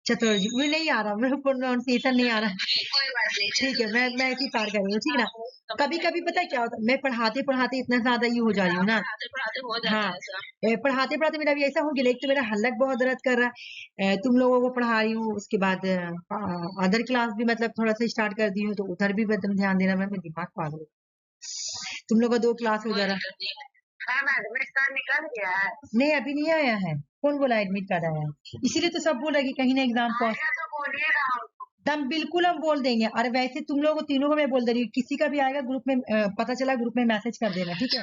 चतुर्थी, मुझे नहीं आ रहा, मेरे प्रोनाउंसिएशन नहीं आ रहा। ठीक है, मैं ऐसी पार कर रही हूँ, ठीक है ना। कभी कभी पता है क्या होता है, मैं पढ़ाते पढ़ाते इतना ज्यादा ये हो जा रही हूँ ना, हाँ, पढ़ाते पढ़ाते मेरा भी ऐसा हो गया, एक तो मेरा हलक बहुत दर्द कर रहा है, तुम लोगों को पढ़ा रही हूँ, उसके बाद अदर क्लास भी मतलब थोड़ा सा स्टार्ट कर दी हूँ, तो उधर भी तुम ध्यान देना, मैं दिमाग पागल, तुम लोग का 2 क्लास हो जा रहा है। निकल गया है, नहीं अभी नहीं आया है, कौन बोला एडमिट कार्ड आया है, इसीलिए तो सब बोल रहे कि कहीं ना एग्जाम दम बिल्कुल हम बोल देंगे। अरे वैसे तुम लोगों को तीनों को मैं बोल दे रही हूँ, किसी का भी आएगा ग्रुप में, पता चला ग्रुप में मैसेज कर देना, ठीक है।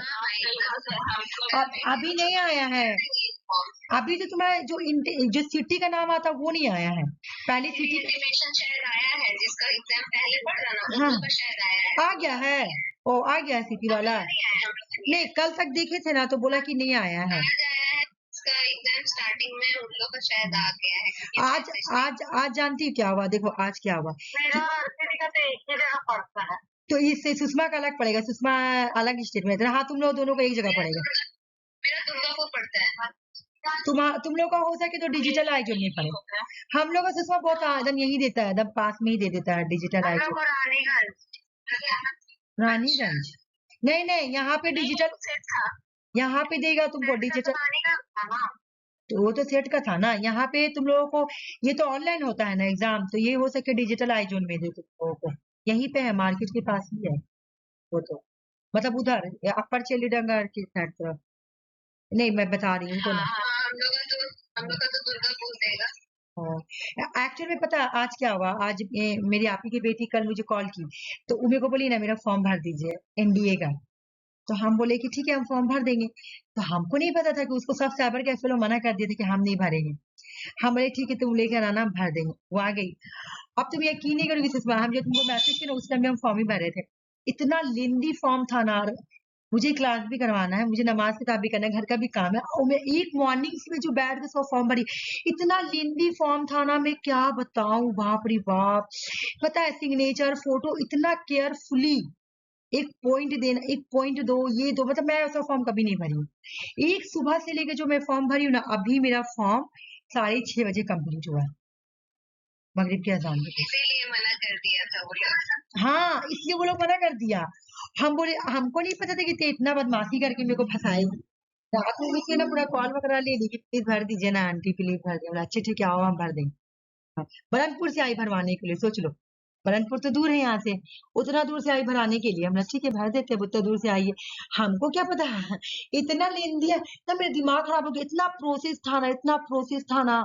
अभी नहीं आया है, अभी जो तुम्हारा जो सिटी का नाम आता वो नहीं आया है, पहले सिटी हाँ लोग का शायद आया है। आ गया है। ओ आ गया है सिटी वाला। नहीं आया, हम लोग का नहीं नहीं कल तक देखे थे ना तो बोला कि नहीं आया है। आज आया है। इसका एग्जाम स्टार्टिंग में उन लोग का शायद आ गया है, क्योंकि आज मैसेज नहीं आज आज जानती हूँ क्या हुआ, देखो आज क्या हुआ मेरा अर्चना का तो एक ही जगह पड़ता है। तो इससे सुषमा का अलग पड़ेगा, सुषमा अलग स्टेट में है। हाँ तुम लोग दोनों को एक जगह पड़ेगा। मेरा दुर्गापुर पड़ता है। तुम लोग का हो सके तो डिजिटल आईजोन में पड़े। हम लोग का सुषमा बहुत एकदम यही देता है, एकदम पास में ही दे देता है डिजिटल हम लोग आईजोन। को रानीगंज। रानीगंज नहीं नहीं, यहाँ पे डिजिटल सेट था। यहाँ पे देगा तुमको डिजिटल। रानीगंज था ना। तो वो तो सेट का था ना, यहाँ पे तुम लोगों को ये तो ऑनलाइन होता है ना एग्जाम, तो ये हो सके डिजिटल आईजोन में दे तुम लोगों को। यहीं पे है, मार्केट के पास ही है वो तो, मतलब उधर अपर चेलीडंगर की साइड तरफ। नहीं मैं बता रही हूँ तो ना। हम लोग का तो दुर्गापुर देगा। एक्चुअल में पता है आज क्या हुआ, आज मेरी आपी की बेटी कल मुझे कॉल की, तो मेरे को बोली ना मेरा फॉर्म भर दीजिए एनडीए का। तो हम बोले कि ठीक है हम फॉर्म भर देंगे। तो हमको नहीं पता था कि उसको सब साइबर कैफे लोग मना कर दिए थे कि हम नहीं भरेंगे। हम बोले ठीक है तुम लेकर आना, हम भर देंगे। वो आ गई। अब तुम यकीन नहीं करोगे सुषमा, हम जब तुमको मैसेज किया ना उस टाइम में हम फॉर्म ही भरे थे। इतना लेंदी फॉर्म था ना, मुझे क्लास भी करवाना है, मुझे नमाज किताब भी करना है, घर का भी काम है, और मैं एक मॉर्निंग में जो बैठ के सब फॉर्म भरी। इतना लेंदी फॉर्म था ना, मैं क्या बताऊं, बाप रे बाप। पता है सिग्नेचर फोटो इतना केयरफुली, एक पॉइंट देना, एक पॉइंट दो, ये दो, मतलब मैं ऐसा फॉर्म कभी नहीं भरी हूँ। एक सुबह से लेके जो मैं फॉर्म भरी हूँ ना, अभी मेरा फॉर्म 6:30 बजे कंप्लीट हुआ है, मगरिब के अजान के। इसीलिए मना कर दिया था वो लोग। हाँ इसलिए वो लोग मना कर दिया। हम बोले हमको नहीं पता था कि ते इतना बदमाशी करके मेरे को फंसाएगी। रात में मुझसे ना पूरा कॉल वगैरह ले ली कि प्लीज भर दीजिए ना आंटी, प्लीज भर दीजिए। अच्छा ठीक है आओ हम भर देंगे। हाँ, बरनपुर से आई भरवाने के लिए, सोच लो। बरनपुर तो दूर है यहाँ से, उतना दूर से आई भराने के लिए। हमने ठीक है भर देते हैं, उतना दूर से आई है। हमको क्या पता है इतना लेन दिया, तब मेरा दिमाग खराब हो गया। इतना प्रोसेस था ना, इतना प्रोसेस था ना।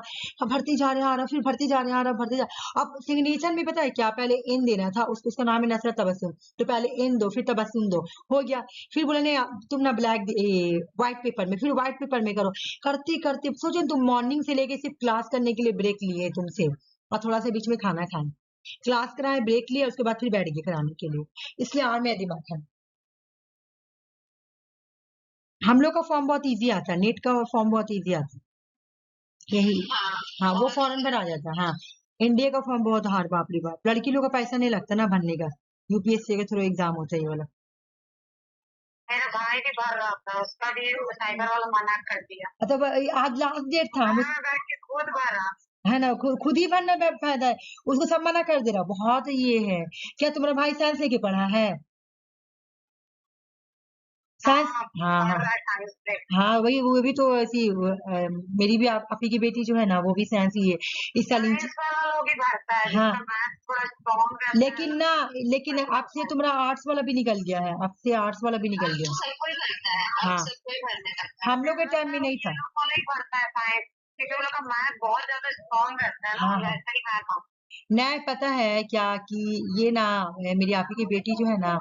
अब भरती जा रहे हैं आ रहा, फिर भरती जा रहे हैं आ रहा, भरती जा। अब सिग्नेचर में पता है क्या, पहले इन देना था, उसका नाम है नसरत तबस्सुम, तो पहले इन दो फिर तबस्सुम दो, हो गया। फिर बोले नहीं तुम ना ब्लैक व्हाइट पेपर में, फिर व्हाइट पेपर में करो। करते करते सोचो तुम मॉर्निंग से लेके सिर्फ क्लास करने के लिए ब्रेक लिए तुमसे, और थोड़ा सा बीच में खाना खाएं, क्लास कराए, ब्रेक लिया, उसके बाद फिर बैठ गए कराने के लिए। इसलिए और मेरा दिमाग है। हम लोग का फॉर्म बहुत इजी आता है, नीट का फॉर्म बहुत इजी आता है यही। हाँ वो फौरन भर आ जाता है। हाँ इंडिया का फॉर्म बहुत हार्ड, बाप रे बाप। लड़की लोग का पैसा नहीं लगता ना भरने का, यूपीएससी के थ्रू एग्जाम होता है ये वाला। मेरा भाई भी भर रहा था, उसका भी साइबर वाला मना कर दिया। मतलब आज लास्ट डेट था, हम खुद भरा है ना, खुद ही भरना में फायदा है। उसको सब मना कर दे रहा, बहुत ये है। क्या तुम्हारा भाई साइंस लेके पढ़ा है? साइंस। हाँ हाँ हाँ वही, वो भी तो ऐसी मेरी भी आपी की बेटी जो है ना वो भी साइंस ही है इस साल। हाँ लेकिन ना, लेकिन अब से तुम्हारा आर्ट्स वाला भी निकल गया है, अब से आर्ट्स वाला भी निकल गया। हाँ हम लोग के टाइम में नहीं था। बहुत ज्यादा स्ट्रॉन्ग रहता है हाँ हाँ नहीं पता है क्या कि ये ना मेरी आपी की बेटी जो है ना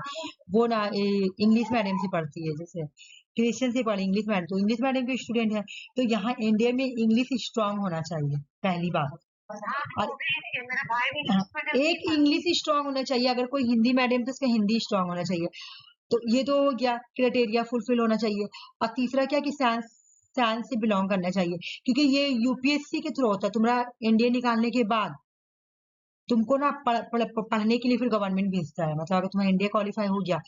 वो ना इंग्लिश मीडियम से पढ़ती है, जैसे क्रिश्चियन से पढ़ी इंग्लिश मीडियम, तो इंग्लिश मीडियम की स्टूडेंट है। तो यहाँ इंडिया में इंग्लिश स्ट्रांग होना चाहिए पहली बात। और एक इंग्लिश स्ट्रांग होना चाहिए, अगर कोई हिंदी मीडियम तो उसका हिंदी स्ट्रांग होना चाहिए। तो ये तो हो गया, क्राइटेरिया फुलफिल होना चाहिए। और तीसरा क्या कि साइंस, साइंस से बिलोंग करना चाहिए, क्योंकि ये यूपीएससी के थ्रू होता है। तुम्हारा इंडिया निकालने के बाद तुमको ना पढ़ने के लिए फिर गवर्नमेंट भेजता है, मतलब अगर तुम्हारा इंडिया क्वालिफाई हो गया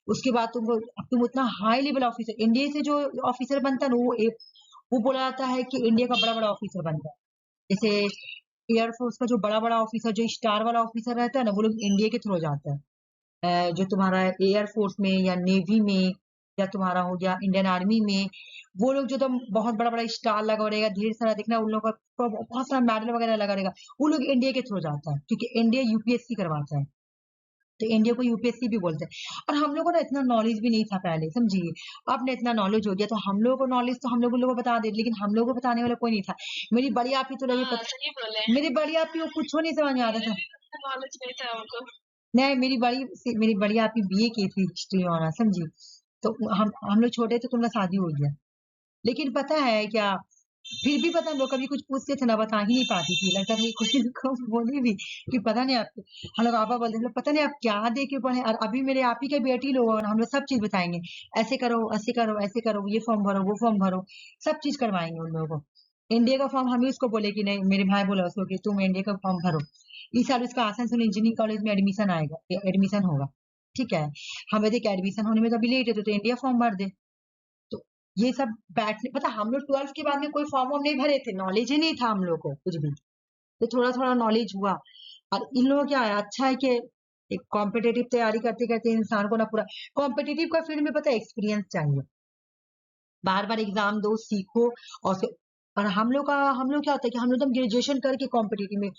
उसके बाद तुमको, तुम उतना हाई लेवल ऑफिसर, इंडिया से जो ऑफिसर बनता है ना वो बोला जाता है कि इंडिया का बड़ा बड़ा ऑफिसर बनता है। जैसे एयरफोर्स का जो बड़ा बड़ा ऑफिसर, जो स्टार वाला ऑफिसर रहता है ना, वो लोग इंडिया के थ्रू जाता है। जो तुम्हारा एयरफोर्स में या नेवी में, या तुम्हारा हो गया इंडियन आर्मी में, वो लोग जो तुम बहुत बड़ा बड़ा स्टार लगा रहेगा, ढेर सारा देखना उन लोगों का बहुत सारा मेडल वगैरह लगा रहेगा, वो लोग इंडिया के थ्रू जाता है, क्योंकि इंडिया यूपीएससी करवाता है। तो इंडिया को यूपीएससी भी बोलते हैं। और हम लोगों को ना इतना नॉलेज भी नहीं था पहले, समझिए। अब ना इतना नॉलेज हो गया, तो हम लोगों को नॉलेज तो हम लोगों को बता दे, लेकिन हम लोगों को बताने वाला कोई नहीं था। मेरी बड़ी आपी तो लगी मेरी बड़ी आपी को कुछ नहीं समझ में आता था। नॉलेज नहीं था हमको। नहीं मेरी बड़ी आपी बीए की थी हिस्ट्री ऑनर, समझी। तो हम लोग छोटे थे तो उनका शादी हो गया। लेकिन पता है क्या, फिर भी पता हम लोग कभी कुछ पूछते थे ना, बता ही नहीं पाती थी, लगता था कि कोई को बोली भी कि पता नहीं आप, हम लोग आपा बोलते थे पता नहीं आप क्या दे के पढ़े। और अभी मेरे आप ही के बेटी लोग और हम लोग सब चीज बताएंगे, ऐसे करो ऐसे करो ऐसे करो, ये फॉर्म भरो वो फॉर्म भरो, सब चीज करवाएंगे उन लोगों को। इंडिया का फॉर्म हम ही उसको बोले कि नहीं, मेरे भाई बोला उसको कि तुम इंडिया का फॉर्म भरो, इस साल उसका आसनसोल इंजीनियरिंग कॉलेज में एडमिशन आएगा, एडमिशन होगा, ठीक है। हमें देख एडमिशन होने में तो अभी लेट है, तो इंडिया फॉर्म भर दे। तो ये सब बैठने, पता हम लोग 12th के बाद में कोई फॉर्म वॉर्म नहीं भरे थे, नॉलेज ही नहीं था हम लोग को कुछ भी, तो थोड़ा थोड़ा नॉलेज हुआ। और इन लोगों क्या है, अच्छा है कि एक कॉम्पिटेटिव तैयारी करते करते इंसान को ना पूरा कॉम्पिटेटिव का फील्ड में पता है एक्सपीरियंस चाहिए, बार बार एग्जाम दो, सीखो। और फिर और हम लोग क्या होता है कि हम लोग एकदम ग्रेजुएशन करके कॉम्पिटेटिव में,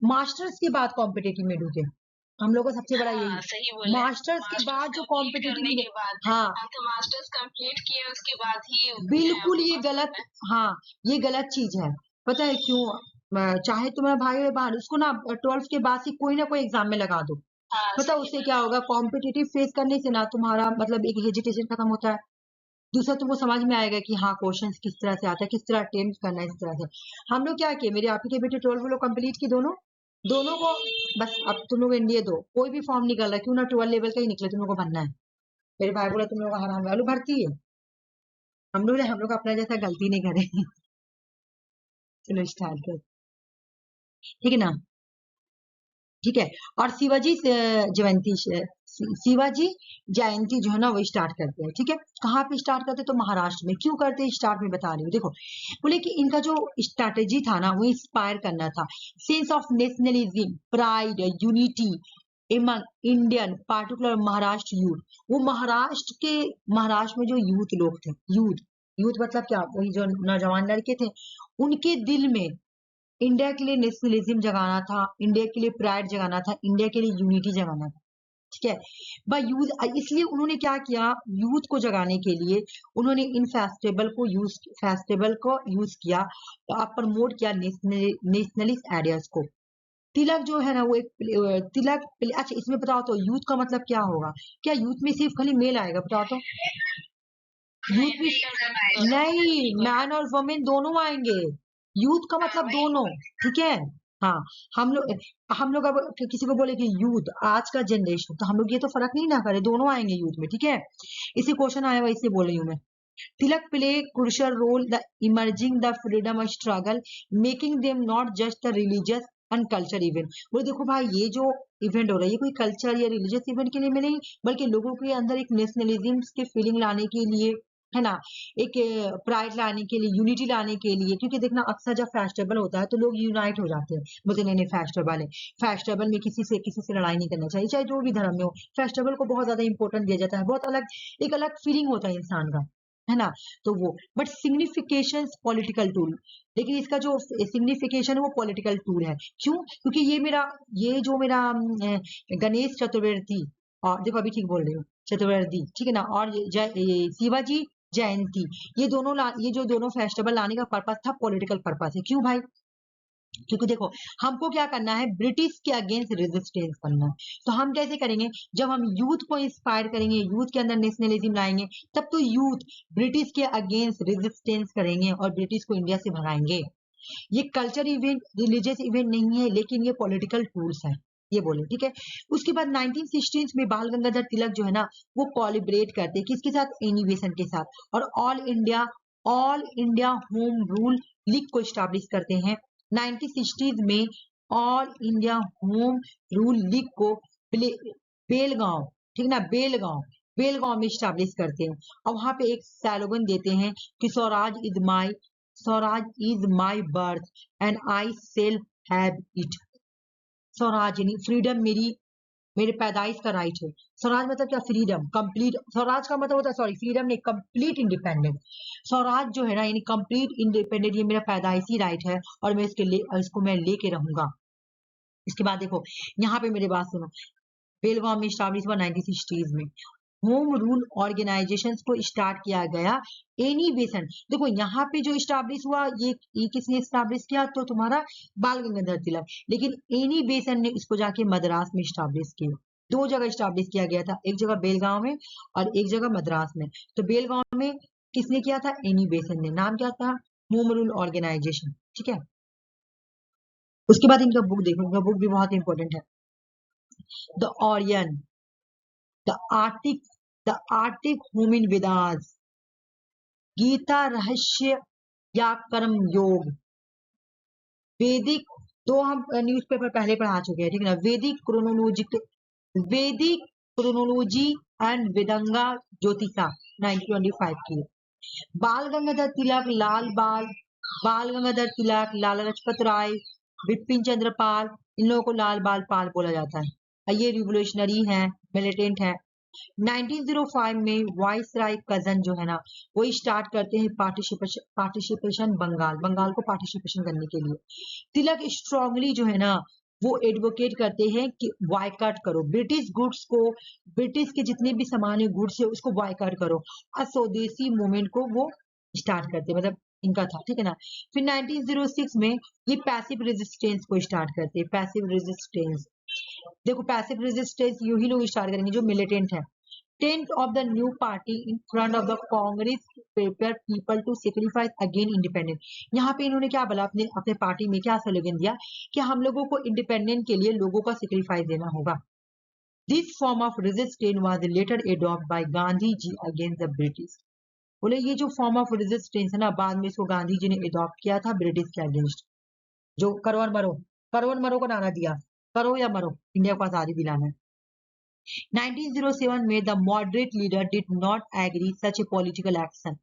मास्टर्स के बाद कॉम्पिटेटिव में ढूंढे, हम लोग का सबसे बड़ा यही, सही बोले। मास्टर्स के बाद जो कंप्लीट कॉम्पिटेटिव करने में, के बाद हाँ हम तो मास्टर्स कंप्लीट किए उसके बाद ही बिल्कुल ये गलत, हाँ ये गलत चीज है। पता है क्यों? चाहे तुम्हारा भाई हो बाहर, उसको ना 12th के बाद से कोई ना कोई एग्जाम में लगा दो, पता उससे क्या होगा, कॉम्पिटिटिव फेस करने से ना तुम्हारा मतलब एक हेजिटेशन खत्म होता है, दूसरा तुमको समझ में आएगा कि हाँ क्वेश्चंस किस तरह से आता है, किस तरह अटेम्प्ट करना है, इस तरह से। हम लोग क्या किए, मेरे आप ही के बेटे 12 लोग कंप्लीट की, दोनों दोनों को, बस अब तुम लोग एनडीए दो, कोई भी फॉर्म निकल रहा है क्यों ना 12 लेवल का ही निकले, तुम लोग को भरना है। मेरे भाई बोला तुम लोग हराम वालू भरती है, हम लोग अपना जैसा गलती नहीं करें। चलो स्टार्ट कर, ठीक है ना, ठीक है। और शिवाजी जयंती जो है ना वो स्टार्ट करते हैं, ठीक है। कहाँ पे स्टार्ट करते हैं, तो महाराष्ट्र में। क्यों करते हैं स्टार्ट में बता रही हूँ, देखो बोले कि इनका जो स्ट्रैटेजी था ना वो इंस्पायर करना था, sense of nationalism, pride, unity among Indian particular Maharashtra youth. वो महाराष्ट्र में जो यूथ लोग थे, यूथ मतलब क्या, वही जो नौजवान लड़के थे, उनके दिल में इंडिया के लिए नेशनलिज्म जगाना था, इंडिया के लिए प्राइड जगाना था, इंडिया के लिए यूनिटी जगाना था, ठीक है। बाय यूज, इसलिए उन्होंने क्या किया, यूथ को जगाने के लिए उन्होंने इन फेस्टिवल को यूज किया, तो आप प्रमोट किया नेशनलिस्ट आइडियाज को। तिलक जो है ना वो एक अच्छा इसमें बताओ तो यूथ का मतलब क्या होगा, क्या यूथ में सिर्फ खाली मेल आएगा, बताओ तो। यूथ में नहीं, मैन और वुमेन दोनों आएंगे, यूथ का मतलब दोनों, ठीक है। हाँ, हम लोग अब किसी को बोले कि यूथ आज का जनरेशन, तो हम लोग ये तो फर्क नहीं ना करे, दोनों आएंगे यूथ में, ठीक है। इसी क्वेश्चन आया हुआ, इसलिए बोल रही हूँ मैं। Tilak play crucial role the emerging the freedom struggle, making them not just the religious and culture event. बोले देखो भाई ये जो इवेंट हो रहा है ये कोई कल्चर या रिलीजियस इवेंट के लिए में नहीं, बल्कि लोगों के अंदर एक नेशनलिज्म की फीलिंग लाने के लिए, है ना, एक प्राइड लाने के लिए, यूनिटी लाने के लिए। क्योंकि देखना अक्सर जब फेस्टिवल होता है तो लोग यूनाइट हो जाते हैं, बोलते नहीं नहीं फेस्टिवल है, फेस्टिवल में किसी से लड़ाई नहीं करना चाहिए, चाहे जो भी धर्म में हो, फेस्टिवल को बहुत ज्यादा इंपॉर्टेंट दिया जाता है, बहुत अलग एक अलग फीलिंग होता है इंसान का, है ना। तो वो बट सिग्निफिकेशन पॉलिटिकल टूल, लेकिन इसका जो सिग्निफिकेशन है वो पॉलिटिकल टूल है। क्यों? क्योंकि ये जो मेरा गणेश चतुर्थी, और देखो अभी ठीक बोल रही हूँ, चतुर्थी, ठीक है ना, और शिवाजी जयंती, ये जो दोनों फेस्टिवल लाने का पर्पस था, पॉलिटिकल पर्पस है। क्यों भाई? क्योंकि देखो हमको क्या करना है, ब्रिटिश के अगेंस्ट रेजिस्टेंस करना है। तो हम कैसे करेंगे, जब हम यूथ को इंस्पायर करेंगे, यूथ के अंदर नेशनलिज्म लाएंगे, तब तो यूथ ब्रिटिश के अगेंस्ट रेजिस्टेंस करेंगे और ब्रिटिश को इंडिया से भगाएंगे। ये कल्चर इवेंट, रिलीजियस इवेंट नहीं है, लेकिन ये पॉलिटिकल टूल्स है, ये बोले, ठीक है। उसके बाद 1916 में बाल गंगाधर तिलक जो है ना वो कोलिब्रेट करते हैं, किसके साथ, एनी बेसेंट के साथ, और all India home rule league को स्टैब्लिश करते हैं 1960s में। All India home rule league को बेलगांव, ठीक ना, बेलगांव में स्टैब्लिश करते हैं, और वहां पे एक स्लोगन देते हैं कि swaraj is my birth and I shall have it. Swaraj यानी फ्रीडम, मेरे पैदाइश का राइट है। स्वराज मतलब क्या, फ्रीडम, कंप्लीट। स्वराज का मतलब होता है, सॉरी फ्रीडम नहीं, कंप्लीट इंडिपेंडेंट। स्वराज जो है ना यानी कंप्लीट इंडिपेंडेंट, ये मेरा पैदाइशी राइट है और मैं इसको मैं लेके रहूंगा। इसके बाद देखो यहाँ पे मेरी बात सुनो, बेलगांव में स्टैब्लिश हुआ 1960s में। होम रूल ऑर्गेनाइजेशंस को स्टार्ट किया गया एनी बेसेंट। देखो यहाँ पे जो स्टैब्लिश हुआ ये किसने स्टैब्लिश किया, तो तुम्हारा बाल गंगाधर तिलक। लेकिन एनी बेसेंट ने इसको जाके मद्रास में स्टैब्लिश किया, दो जगह स्टैब्लिश किया गया था, एक जगह बेलगांव में और एक जगह मद्रास में। तो बेलगांव में किसने किया था, एनी बेसेंट ने। नाम क्या था, होम रूल ऑर्गेनाइजेशन, ठीक है। उसके बाद इनका बुक देखो, इनका बुक भी बहुत इंपॉर्टेंट है। The Orion, the Arctic, the Arctic home in Vedas, Gita Rahasya या कर्म योग, वैदिक, तो हम न्यूज़पेपर पहले पढ़ा चुके हैं, ठीक है ना। वैदिक क्रोनोलॉजी एंड वेदंगा ज्योतिषा 1925 की। बाल गंगाधर तिलक, बाल गंगाधर तिलक, लाला लाजपत राय, बिपिन चंद्र पाल, इन लोगों को लाल बाल पाल बोला जाता है। ये रिवोल्यूशनरी है, मिलिटेंट है। 1905 में वाइस राय कजन जो है ना, वो स्टार्ट करते हैं पार्टिसिपेशन बंगाल को पार्टिसिपेशन करने के लिए। तिलक स्ट्रांगली जो है ना, वो एडवोकेट करते हैं कि बॉयकॉट करो ब्रिटिश गुड्स को, ब्रिटिश के जितने भी सामान्य गुड्स है उसको बॉयकॉट करो। स्वदेशी मूवमेंट को वो स्टार्ट करते, मतलब इनका था, ठीक है ना। फिर 1906 में ये पैसिव रेजिस्टेंस को स्टार्ट करते हैं। पैसिव रेजिस्टेंस, देखो पैसिव रेजिस्टेंस यही लोग स्टार्ट करेंगे जो मिलिटेंट है। 10th of the new party in front of the Congress prepare people to sacrifice again independence। यहाँ पे इन्होंने क्या बोला, अपने अपने पार्टी में क्या स्लोगन दिया कि हम लोगों को इंडिपेंडेंट के लिए लोगों का सेक्रीफाइस देना होगा। This form of resistance was later adopt by Gandhi ji against the British. बोले ये जो फॉर्म ऑफ रेजिस्टेंस है ना, बाद में इसको गांधी जी ने अडॉप्ट किया था ब्रिटिश के अगेंस्ट। जो करो और मरो, करो और मरो को नारा दिया, करो या मरो, इंडिया को आजादी दिलाना है। 1907 में the moderate leader did not agree such a political action.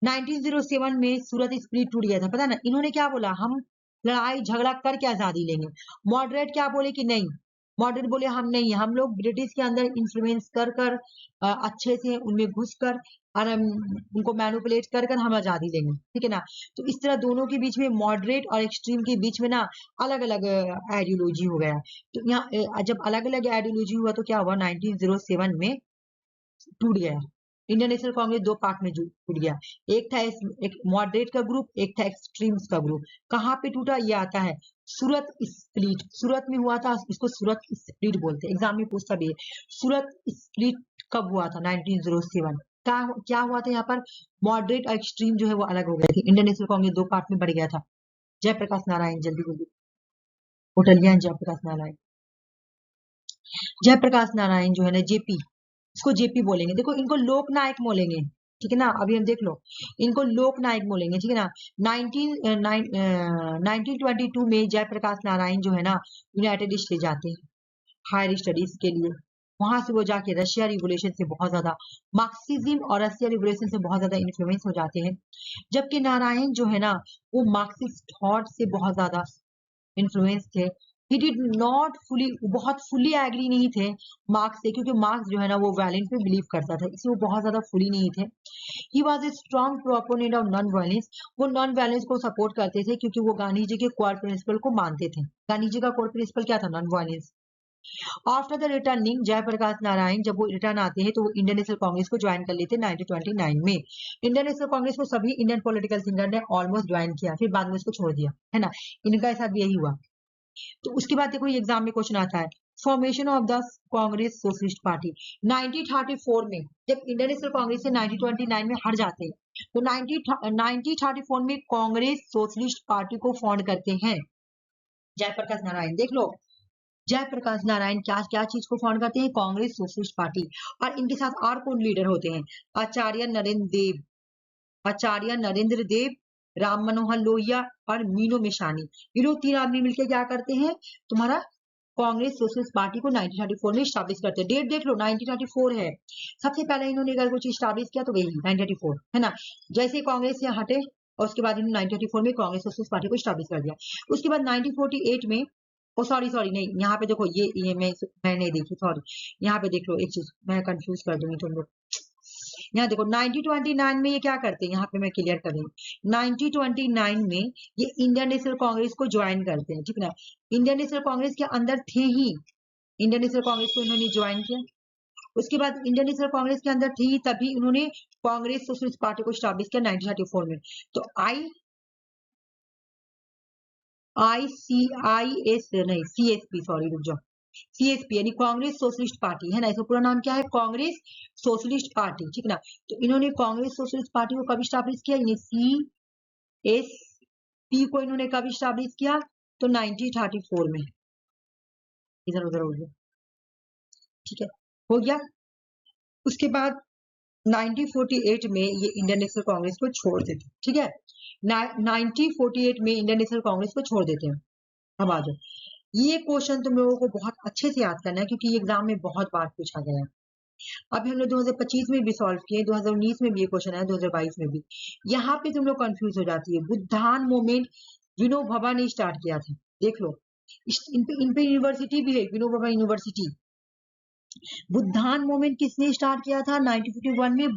1907 में सूरत स्प्लिट टूट गया था, पता ना इन्होंने क्या बोला, हम लड़ाई झगड़ा करके आजादी लेंगे। मॉडरेट क्या बोले कि नहीं, मॉडरेट बोले हम नहीं, हम लोग ब्रिटिश के अंदर इंफ्लुएंस कर कर अच्छे से उनमें घुस कर और उनको मैनिपुलेट कर कर हम आजादी लेंगे, ठीक है ना। तो इस तरह दोनों के बीच में, मॉडरेट और एक्सट्रीम के बीच में ना अलग अलग आइडियोलॉजी हो गया। तो यहाँ जब अलग अलग आइडियोलॉजी हुआ तो क्या हुआ, 1907 में टूट गया इंडियन नेशनल कांग्रेस, दो पार्ट में टूट गया। एक था एक मॉडरेट का ग्रुप, एक था एक्सट्रीम्स का ग्रुप। कहाँ पे टूटा, ये आता है सूरत स्प्लिट, सूरत में हुआ था, इसको सूरत स्प्लिट बोलते हैं, एग्जाम में पूछता भी है। सूरत स्प्लिट कब हुआ था, 1907। क्या हुआ था यहाँ पर, मॉडरेट और एक्सट्रीम जो है वो अलग हो गए थे। इंडियन नेशनल कांग्रेस दो पार्ट में बढ़ गया था। जयप्रकाश नारायण, जल्दी जल्दी, होटलिया जयप्रकाश नारायण, जयप्रकाश नारायण जो है ना, जेपी, इसको जेपी बोलेंगे। देखो इनको लोकनायक बोलेंगे, ठीक है ना। अभी हम देख लो, इनको लोकनायक बोलेंगे, ठीक है ना। 1922 में जयप्रकाश नारायण जो है ना, यूनाइटेड स्टेट जाते हैं हायर स्टडीज के लिए। वहां से वो जाके रशिया रिवोल्यूशन से बहुत ज्यादा, मार्क्सिज्म और रशिया रिवोल्यूशन से बहुत ज्यादा इन्फ्लुएंस हो जाते हैं। जबकि नारायण जो है ना, वो मार्क्सिस्ट थॉट से बहुत ज्यादा इन्फ्लुएंस थे। ही डिड नॉट फुली, बहुत फुली एग्री नहीं थे मार्क्स से, क्योंकि मार्क्स जो है ना वो वैलेंस पे बिलीव करता था, इसलिए वो बहुत ज्यादा फुली नहीं थे। He was a strong proponent of non violence, वो नॉन वायलेंस को सपोर्ट करते थे क्योंकि वो गांधी जी के कोर प्रिंसिपल को मानते थे। गांधी जी का कोर प्रिंसिपल क्या था, non violence. After the returning Jayaprakash Narayan, जब वो रिटर्न आते हैं तो वो इंडियन नेशनल कांग्रेस को ज्वाइन कर लेते हैं 1929 में। इंडियन नेशनल कांग्रेस को सभी इंडियन पॉलिटिकल सिंगर ने ऑलमोस्ट ज्वाइन किया, फिर बाद में उसको छोड़ दिया, है ना। इनका साथ यही हुआ। तो उसके बाद देखो ये एग्जाम में क्वेश्चन आता है, formation of the Congress socialist party. 1934 में जब इंडियन नेशनल कांग्रेस से 1929 में हट जाते हैं तो 1934 में कांग्रेस सोशलिस्ट पार्टी को फॉर्म करते हैं जयप्रकाश नारायण। देख लो, जयप्रकाश नारायण क्या क्या चीज को फॉर्म करते हैं, कांग्रेस सोशलिस्ट पार्टी। और इनके साथ और कौन लीडर होते हैं, आचार्य नरेंद्र देव, आचार्य नरेंद्र देव, राम मनोहर लोहिया और मीनो मिशानी। ये लोग तीन आदमी मिलकर क्या करते हैं, तुम्हारा कांग्रेस सोशलिस्ट पार्टी को 1934 में स्टैब्लिश करते हैं। डेट देख लो, 1934 है। सबसे पहले इन्होंने अगर कुछ स्टैब्लिश किया तो वही 1934 है ना। जैसे कांग्रेस से हटे और उसके बाद इन्होंने 1934 में कांग्रेस सोशलिस्ट पार्टी को स्टैब्लिश कर दिया। उसके बाद 1948 में, ओ सॉरी नहीं, यहाँ पे देखो ये मैं नहीं देखी, सॉरी। यहाँ पे देख लो एक चीज, मैं कंफ्यूज कर दूंगी तुम लोग। यहाँ देखो 1929 में ये क्या करते हैं, यहाँ पे मैं क्लियर कर रही हूँ। 1929 में ये इंडियन नेशनल कांग्रेस को ज्वाइन करते हैं, ठीक है ना। इंडियन नेशनल कांग्रेस के अंदर थे ही, इंडियन नेशनल कांग्रेस को इन्होंने ज्वाइन किया। उसके बाद इंडियन नेशनल कांग्रेस के अंदर थी तभी उन्होंने कांग्रेस सोशलिस्ट पार्टी को स्टैब्लिश किया 1934 में। तो ICIS नहीं, CSP, सॉरी रुक जाओ, CSP यानी कांग्रेस सोशलिस्ट पार्टी, है ना। इसका पूरा नाम क्या है, कांग्रेस सोशलिस्ट पार्टी, ठीक है ना। तो इन्होंने कांग्रेस सोशलिस्ट पार्टी को कब स्टैब्लिश किया, एसपी को इन्होंने कब स्टैब्लिश किया? तो 1934 में। इधर उधर हो गया, ठीक है, हो गया। उसके बाद 1948 में ये इंडियन नेशनल कांग्रेस को छोड़ देते, ठीक है, 1948 में इंडियन नेशनल कांग्रेस को छोड़ देते हैं। अब आ जाओ, ये क्वेश्चन तुम लोगों को बहुत अच्छे से याद करना है क्योंकि ये एग्जाम में बहुत बार पूछा गया है। अभी हमने 2025 में भी सॉल्व किए, 2019 में भी ये क्वेश्चन है, 2022 में भी। यहाँ पे तुम लोग कंफ्यूज हो जाती है। बुद्धान मूवमेंट विनोद भाभा ने स्टार्ट किया था, देख लो, इन पे यूनिवर्सिटी भी है, विनोद भाभा यूनिवर्सिटी। बुद्धान मूवमेंट किसने स्टार्ट किया था? 1951 में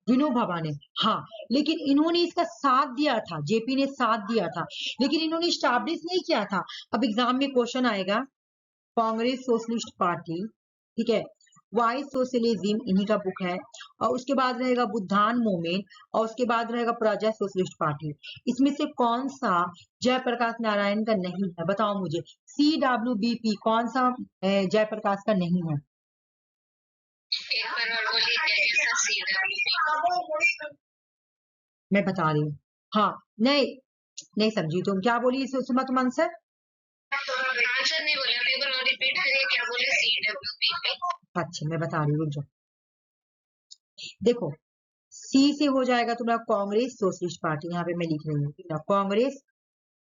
विनोद भाभा ने। हाँ, लेकिन इन्होंने इसका साथ दिया था, जेपी ने साथ दिया था, लेकिन इन्होंने स्टैब्लिश नहीं किया था। अब एग्जाम में क्वेश्चन आएगा, कांग्रेस सोशलिस्ट पार्टी, ठीक है, वाई सोशलिज्म इन्हीं का बुक है, और उसके बाद रहेगा बुद्धान मूवमेंट, और उसके बाद रहेगा प्रजा सोशलिस्ट पार्टी। इसमें से कौन सा जयप्रकाश नारायण का नहीं है? बताओ मुझे, CWBP कौन सा जयप्रकाश का नहीं है? मैं बता रही हूँ। हाँ, नहीं समझी तुम, क्या बोली सुषमा तुम आंसर? आंसर नहीं बोला, मेरे को रिपीट करिए, क्या बोले? CWBP। अच्छा, मैं बता रही हूँ, रुक जाओ। देखो, सी से हो जाएगा तुम्हारा कांग्रेस सोशलिस्ट पार्टी, यहाँ पे मैं लिख रही हूँ, कांग्रेस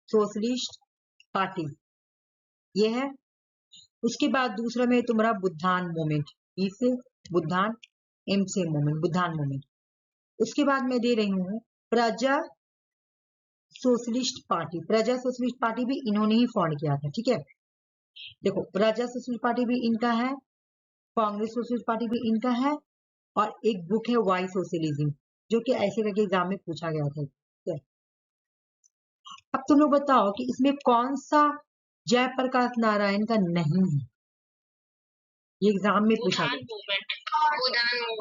सोशलिस्ट पार्टी ये है। उसके बाद दूसरा में तुम्हारा बुद्धान मूवमेंट, ई से बुद्धान, एम से मूवमेंट, बुद्धान मूवमेंट। उसके बाद मैं दे रही हूँ प्रजा सोशलिस्ट पार्टी। प्रजा सोशलिस्ट पार्टी भी इन्होंने ही फॉर्म किया था, ठीक है। देखो, प्रजा सोशलिस्ट पार्टी भी इनका है, कांग्रेस सोशलिस्ट पार्टी भी इनका है, और एक बुक है वाई सोशलिज्म, जो कि ऐसे करके एग्जाम में पूछा गया था, ठीक है। अब तुम लोग बताओ कि इसमें कौन सा जयप्रकाश नारायण का नहीं है? ये एग्जाम में पूछा गया।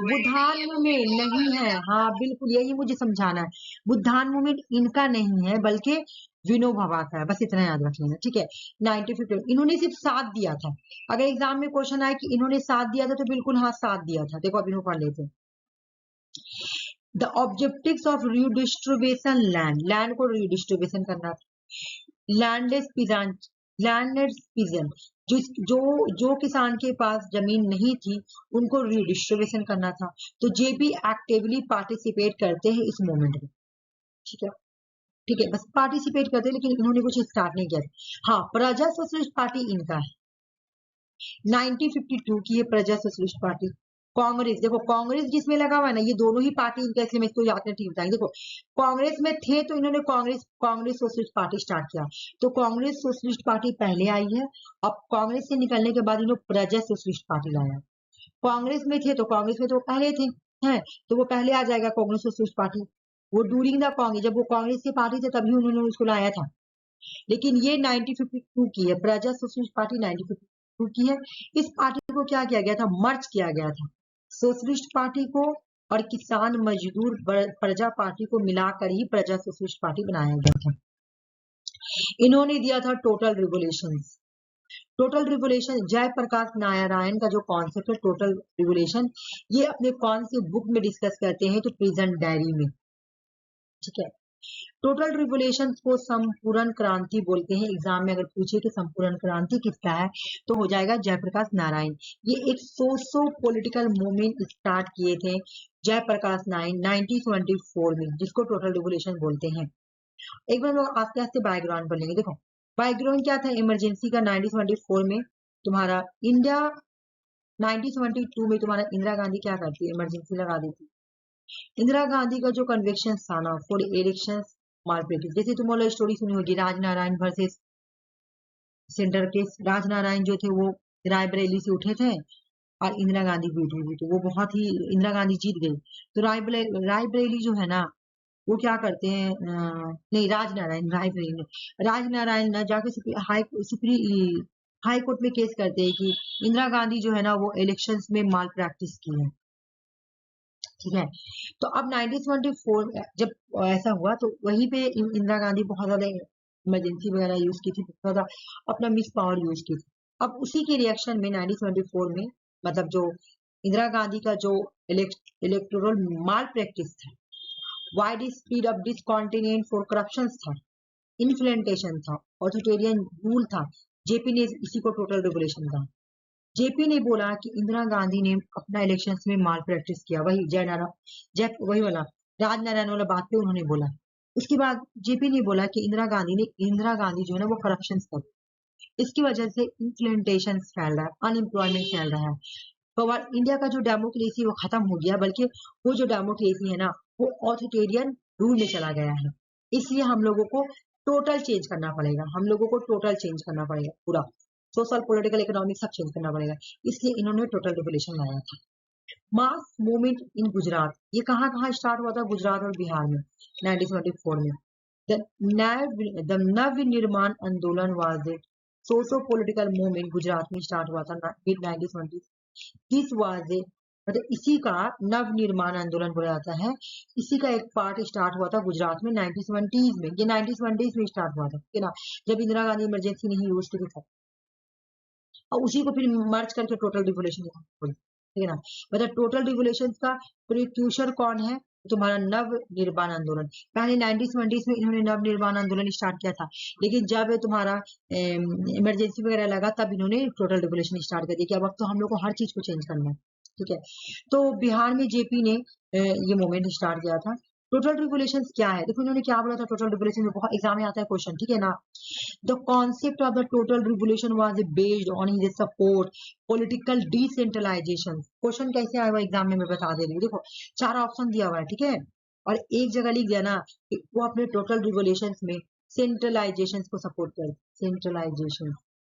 बुद्धान मूवमेंट नहीं है, हाँ बिल्कुल, यही मुझे समझाना है। बुद्धान मूवमेंट इनका नहीं है, बल्कि विनोद भाभा का है, बस इतना याद रख लेना, ठीक है। 1950 इन्होंने सिर्फ साथ दिया था। अगर एग्जाम में क्वेश्चन आए कि इन्होंने साथ दिया था, तो बिल्कुल हाँ, साथ दिया था। देखो, अभी पढ़ लेते हैं। The objectives of redistribution land को रीडिस्ट्रीब्यूशन करना था। लैंडलेस पीजेंट जो किसान के पास जमीन नहीं थी, उनको रीडिस्ट्रीब्यूशन करना था। तो जेपी एक्टिवली पार्टिसिपेट करते हैं इस मूवमेंट में, ठीक है, ठीक है, बस पार्टिसिपेट करते हैं, लेकिन इन्होंने कुछ स्टार्ट नहीं किया। हाँ, प्रजा सोशलिस्ट पार्टी इनका है, 1952 की है प्रजा सोशलिस्ट पार्टी। कांग्रेस, देखो कांग्रेस जिसमें लगा हुआ है ना, ये दोनों ही पार्टी इनका, इसलिए मैं इसको याद करके ठीक बताएंगे। देखो, कांग्रेस में थे तो इन्होंने कांग्रेस सोशलिस्ट पार्टी स्टार्ट किया, तो कांग्रेस सोशलिस्ट पार्टी पहले आई है। अब कांग्रेस से निकलने के बाद इन्होंने प्रजा सोशलिस्ट पार्टी लाया। कांग्रेस में थे तो कांग्रेस में तो पहले थे, हैं, तो वो पहले आ जाएगा कांग्रेस सोशलिस्ट पार्टी। वो ड्यूरिंग द कांग्रेस, जब वो कांग्रेस की पार्टी थे तभी उन्होंने उसको लाया था। लेकिन ये 1952 की है, प्रजा सोशलिस्ट पार्टी 1952 की है। इस पार्टी को क्या किया गया था? मर्ज किया गया था सोशलिस्ट पार्टी को, और किसान मजदूर प्रजा पार्टी को मिलाकर ही प्रजा सोशलिस्ट पार्टी बनाया गया था। इन्होंने दिया था total revolution. Total revolution Jayaprakash Narayan का जो कॉन्सेप्ट है टोटल रिवोल्यूशन, ये अपने कौन सी बुक में डिस्कस करते हैं? तो प्रेजेंट डायरी में, ठीक है। टोटल रिवोल्यूशन को संपूर्ण क्रांति बोलते हैं। एग्जाम में अगर पूछे कि संपूर्ण क्रांति किसका है, तो हो जाएगा जयप्रकाश नारायण। ये एक सोशो पॉलिटिकल मूवमेंट स्टार्ट किए थे जयप्रकाश नारायण 1924 में, जिसको टोटल रिवोल्यूशन बोलते हैं। एक बार लोग आस्ते आस्ते बैकग्राउंड पर लेंगे। देखो, बैकग्राउंड क्या था इमरजेंसी का 1924 में? तुम्हारा इंडिया 1972 में तुम्हारा इंदिरा गांधी क्या करती है? इमरजेंसी लगा देती। इंदिरा गांधी का जो कन्वेक्शन था ना फॉर इलेक्शन मालप्रैक्टिस, जैसे तुम लोग स्टोरी सुनी होगी Rajnarayan versus centre case. Rajnarayan जो थे वो रायबरेली से उठे थे और इंदिरा गांधी भी उठी थी, तो वो बहुत ही, इंदिरा गांधी जीत गई। तो रायबरेली जो है ना, वो क्या करते हैं, नहीं राजनारायण ना जाके हाई कोर्ट में केस करते हैं कि इंदिरा गांधी जो है ना वो इलेक्शंस में माल प्रैक्टिस की है, ठीक है। तो अब 1924 जब ऐसा हुआ, तो वहीं पे इंदिरा गांधी बहुत ज्यादा इमरजेंसी वगैरह यूज की थी, बहुत ज्यादा अपना मिस पावर यूज की थी। अब उसी के रिएक्शन में 1924 में, मतलब जो इंदिरा गांधी का जो इलेक्टोरल माल प्रैक्टिस था, wide spread of this continent for corruption था, इन्फ्लेंटेशन था, ऑथोरिटेरियन रूल था। जेपी ने इसी को टोटल रेगुलेशन कहा। जेपी ने बोला कि इंदिरा गांधी ने अपना इलेक्शंस में माल प्रैक्टिस किया, वही वही वाला राजनारायण वाला बात पे उन्होंने बोला। उसके बाद जेपी ने बोला कि इंदिरा गांधी जो है ना वो करप्शन कर, इसकी वजह से इन्फ्लेंटेशन फैल रहा है, अनएम्प्लॉयमेंट फैल रहा है। तो इंडिया का जो डेमोक्रेसी वो खत्म हो गया, बल्कि वो जो डेमोक्रेसी है ना वो ऑथोरिटेरियन रूल में चला गया है। इसलिए हम लोगों को टोटल चेंज करना पड़ेगा, हम लोगों को टोटल चेंज करना पड़ेगा, पूरा सोशल पॉलिटिकल इकोनॉमिक सब चेंज करना पड़ेगा। इसलिए इन्होंने टोटल रेगुलेशन लाया था। मास मूवमेंट इन गुजरात, ये कहाँ कहाँ स्टार्ट हुआ था? गुजरात और बिहार में 1974 में। द नव निर्माण आंदोलन was a socio political movement, Gujarat में स्टार्ट हुआ था मिड 1920। दिस वाज ए मतलब इसी का नव निर्माण आंदोलन बोला जाता है, इसी का एक पार्ट स्टार्ट हुआ था गुजरात में 1970s में। ये 1970s में स्टार्ट हुआ था, ठीक है ना, जब इंदिरा गांधी इमरजेंसी नहीं यूज की थी, और उसी को फिर मर्ज करके टोटल रिवोल्यूशन, ठीक है ना। मतलब टोटल रिवोल्यूशन का प्रीक्यूशर कौन है? तुम्हारा नव निर्माण आंदोलन। पहले 1970s में इन्होंने नव निर्माण आंदोलन स्टार्ट किया था, लेकिन जब तुम्हारा इमरजेंसी वगैरह लगा तब इन्होंने टोटल रिवोल्यूशन स्टार्ट कर दिया कि अब तो हम लोग को हर चीज को चेंज करना है, ठीक है। तो बिहार में जेपी ने ये मूवमेंट स्टार्ट किया था। टोटल रिवोल्यूशन क्या है? देखो इन्होंने क्या बोला था टोटल रिवोल्यूशन में, बहुत एग्जाम में आता है क्वेश्चन, ठीक है ना। The concept of the total revolution was based on his support political decentralization। Question कैसे आया हुआ एग्जाम में मैं बता दे रही हूँ। देखो 4 ऑप्शन दिया हुआ है, ठीक है, और एक जगह लिख दिया ना कि वो अपने टोटल रिवोल्यूशन में सेंट्रलाइजेशन को सपोर्ट कर, सेंट्रलाइजेशन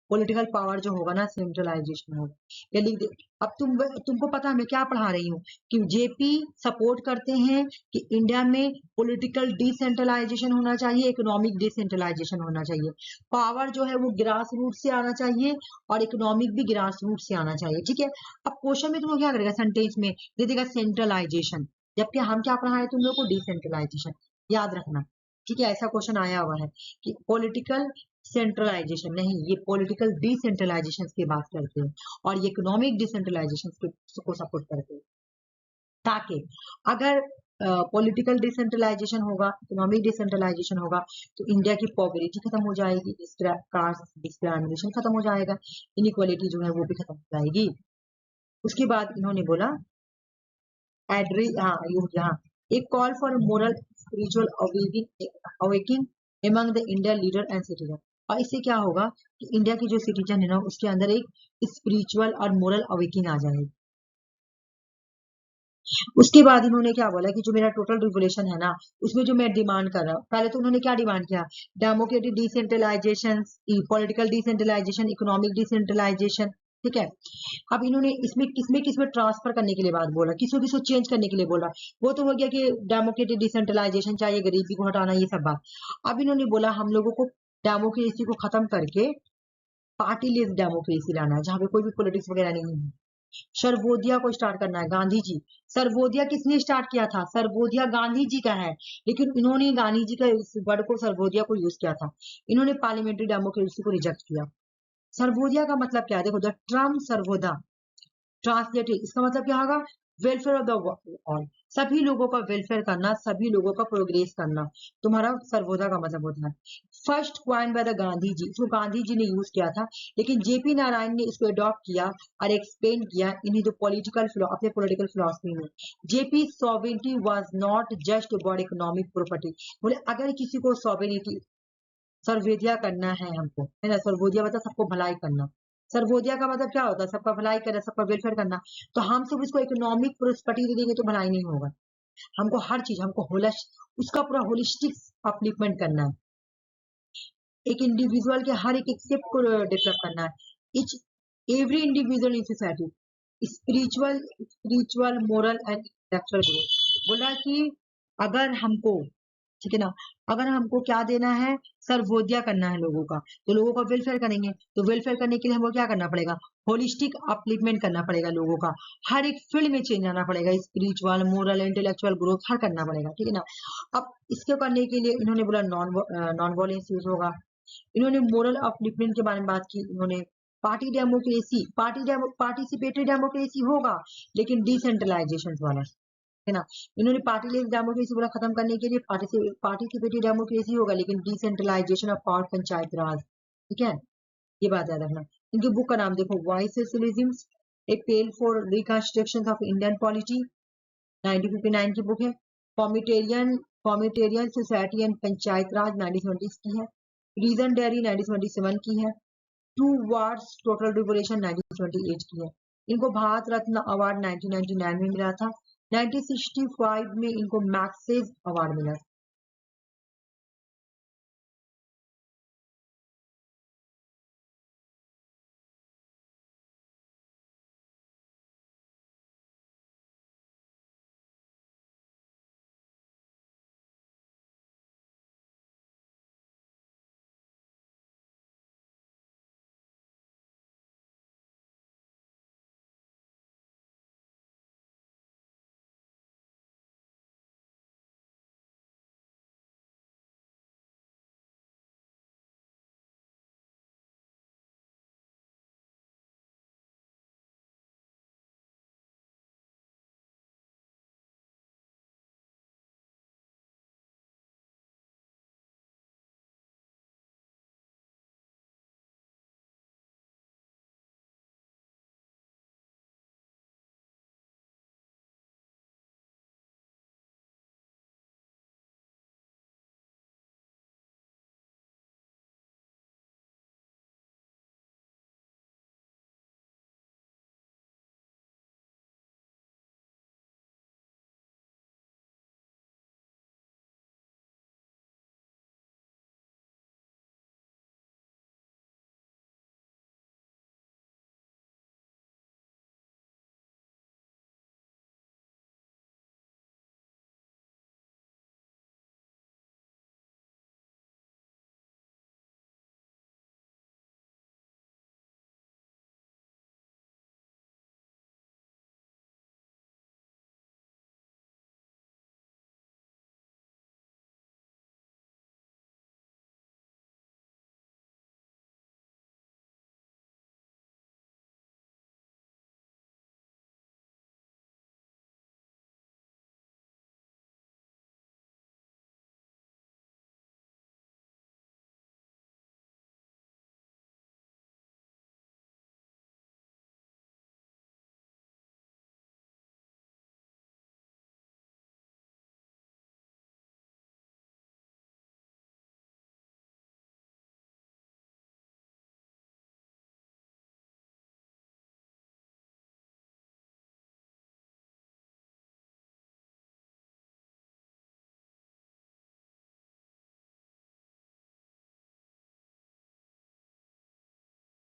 पॉलिटिकल पावर जो होगा ना सेंट्रलाइजेशन होगा, ये लिख दे। अब तुमको पता है मैं क्या पढ़ा रही हूँ कि जेपी सपोर्ट करते हैं कि इंडिया में पॉलिटिकल डिसेंट्रलाइजेशन होना चाहिए, इकोनॉमिक डिसेंट्रलाइजेशन होना चाहिए, पावर जो है वो ग्रास रूट से आना चाहिए और इकोनॉमिक भी ग्रास रूट से आना चाहिए, ठीक है। अब क्वेश्चन में तुमको क्या करेगा, सेंटेंस में दे देगा सेंट्रलाइजेशन, जबकि हम क्या पढ़ा है तुम लोग को, डिसेंट्रलाइजेशन, याद रखना, ठीक है। ऐसा क्वेश्चन आया हुआ है कि पॉलिटिकल सेंट्रलाइजेशन नहीं, ये पॉलिटिकल डिसेंट्रलाइजेशन की बात करते हैं और ये इकोनॉमिक डिसेंट्रलाइजेशन को सपोर्ट करते हैं, ताकि अगर पॉलिटिकल डिसेंट्रलाइजेशन होगा, इकोनॉमिक डिसेंट्रलाइजेशन होगा तो इंडिया की पॉवर्टी खत्म हो जाएगी, कास्ट डिस्क्रिमिनेशन खत्म हो जाएगा, इनइक्वालिटी जो है वो भी खत्म हो जाएगी। उसके बाद इन्होंने बोला एक call for moral spiritual awaking among the Indian leader and citizen. और इससे क्या होगा कि इंडिया की जो सिटीजन है ना उसके अंदर एक स्पिरिचुअल और मोरल अवेकिंग आ जाएगी। उसके बाद इन्होंने क्या बोला कि जो मेरा टोटल रिवोल्यूशन है ना उसमें जो मैं डिमांड कर रहा हूँ, पहले तो उन्होंने क्या डिमांड किया, democratic decentralization, political decentralization, economic decentralization, ठीक है। अब इन्होंने इसमें किसमें ट्रांसफर करने के लिए बात बोला, किसको चेंज करने के लिए बोला, वो तो हो गया कि डेमोक्रेटिक डिसेंट्रलाइजेशन चाहिए, गरीबी को हटाना, ये सब बात। अब इन्होंने बोला हम लोगों को डेमोक्रेसी को खत्म करके पार्टी लेस डेमोक्रेसी लाना है, जहां पे कोई भी पॉलिटिक्स वगैरह नहीं है। सर्वोदया को स्टार्ट करना है, गांधी जी। सर्वोदया किसने स्टार्ट किया था? सर्वोदया गांधी जी का है, लेकिन इन्होंने गांधी जी का वर्ड को सर्वोदया को यूज किया था। इन्होंने पार्लियामेंट्री डेमोक्रेसी को रिजेक्ट किया। सर्वोदया का मतलब क्या है? देखो द टर्म सर्वोदा ट्रांसलेटेड, इसका मतलब क्या होगा, वेलफेयर ऑफ द ऑल, सभी लोगों का वेलफेयर करना, सभी लोगों का प्रोग्रेस करना, तुम्हारा सर्वोदया का मतलब होता है। First coin by the Gandhi ji, इसको गांधी जी ने यूज किया था, लेकिन जेपी नारायण ने इसको अडॉप्ट किया और एक्सप्लेन किया इन द पॉलिटिकल अपने पॉलिटिकल फिलोसफी में। JP sovereignty was not just about economic property, बोले अगर किसी को सॉवरेनिटी सर्वोदया करना है हमको, है ना, सर्वोदया मतलब सबको भलाई करना, सर्वोदया का मतलब क्या होता है, सबका भलाई करना, सबका वेलफेयर करना। तो हम सब उसको इकोनॉमिक प्रोस्पेरिटी दे देंगे तो भलाई नहीं होगा, हमको हर चीज, हमको उसका पूरा होलिस्टिक अपलिफ्टमेंट करना है, एक इंडिविजुअल के हर एक स्टेप को डेवलप करना है, etch every individual in society, spiritual moral and intellectual growth. बोला कि अगर हमको, ठीक है ना, अगर हमको क्या देना है, सर्वोदया करना है लोगों का, तो लोगों का वेलफेयर करेंगे, तो वेलफेयर करने के लिए हमको क्या करना पड़ेगा, होलिस्टिक अपलिफ्टमेंट करना पड़ेगा, लोगों का हर एक फील्ड में चेंज आना पड़ेगा, स्पिरिचुअल मोरल इंटेलेक्चुअल ग्रोथ हर करना पड़ेगा, ठीक है ना। अब इसके करने के लिए इन्होंने बोला नॉन वॉयलेंस यूज होगा, इन्होंने मोरल अपलिफ्टमेंट के बारे में बात की, इन्होंने पार्टी डेमोक्रेसी, पार्टिसिपेटरी डेमोक्रेसी होगा लेकिन डिसेंट्रलाइजेशन वाला, है ना। इन्होंने पार्टीलेस डेमोक्रेसी बोला खत्म करने के लिए पार्टिसिपेटिव डेमोक्रेसी होगा लेकिन डिसेंट्रलाइजेशन ऑफ पावर, पंचायत राज, ठीक है, ये बात याद रखना। इनकी बुक का नाम देखो, why socialism, a plea for reconstruction of Indian polity, 1959 की बुक है। Communitarian society and panchayat raj 1920 की है। रीजन डेयरी 1927 की है। टू वार्ड्स टोटल रिवोल्यूशन 1928 की है। इनको भारत रत्न अवार्ड 1999 में मिला था। 1965 में इनको मैक्सेस अवार्ड मिला था।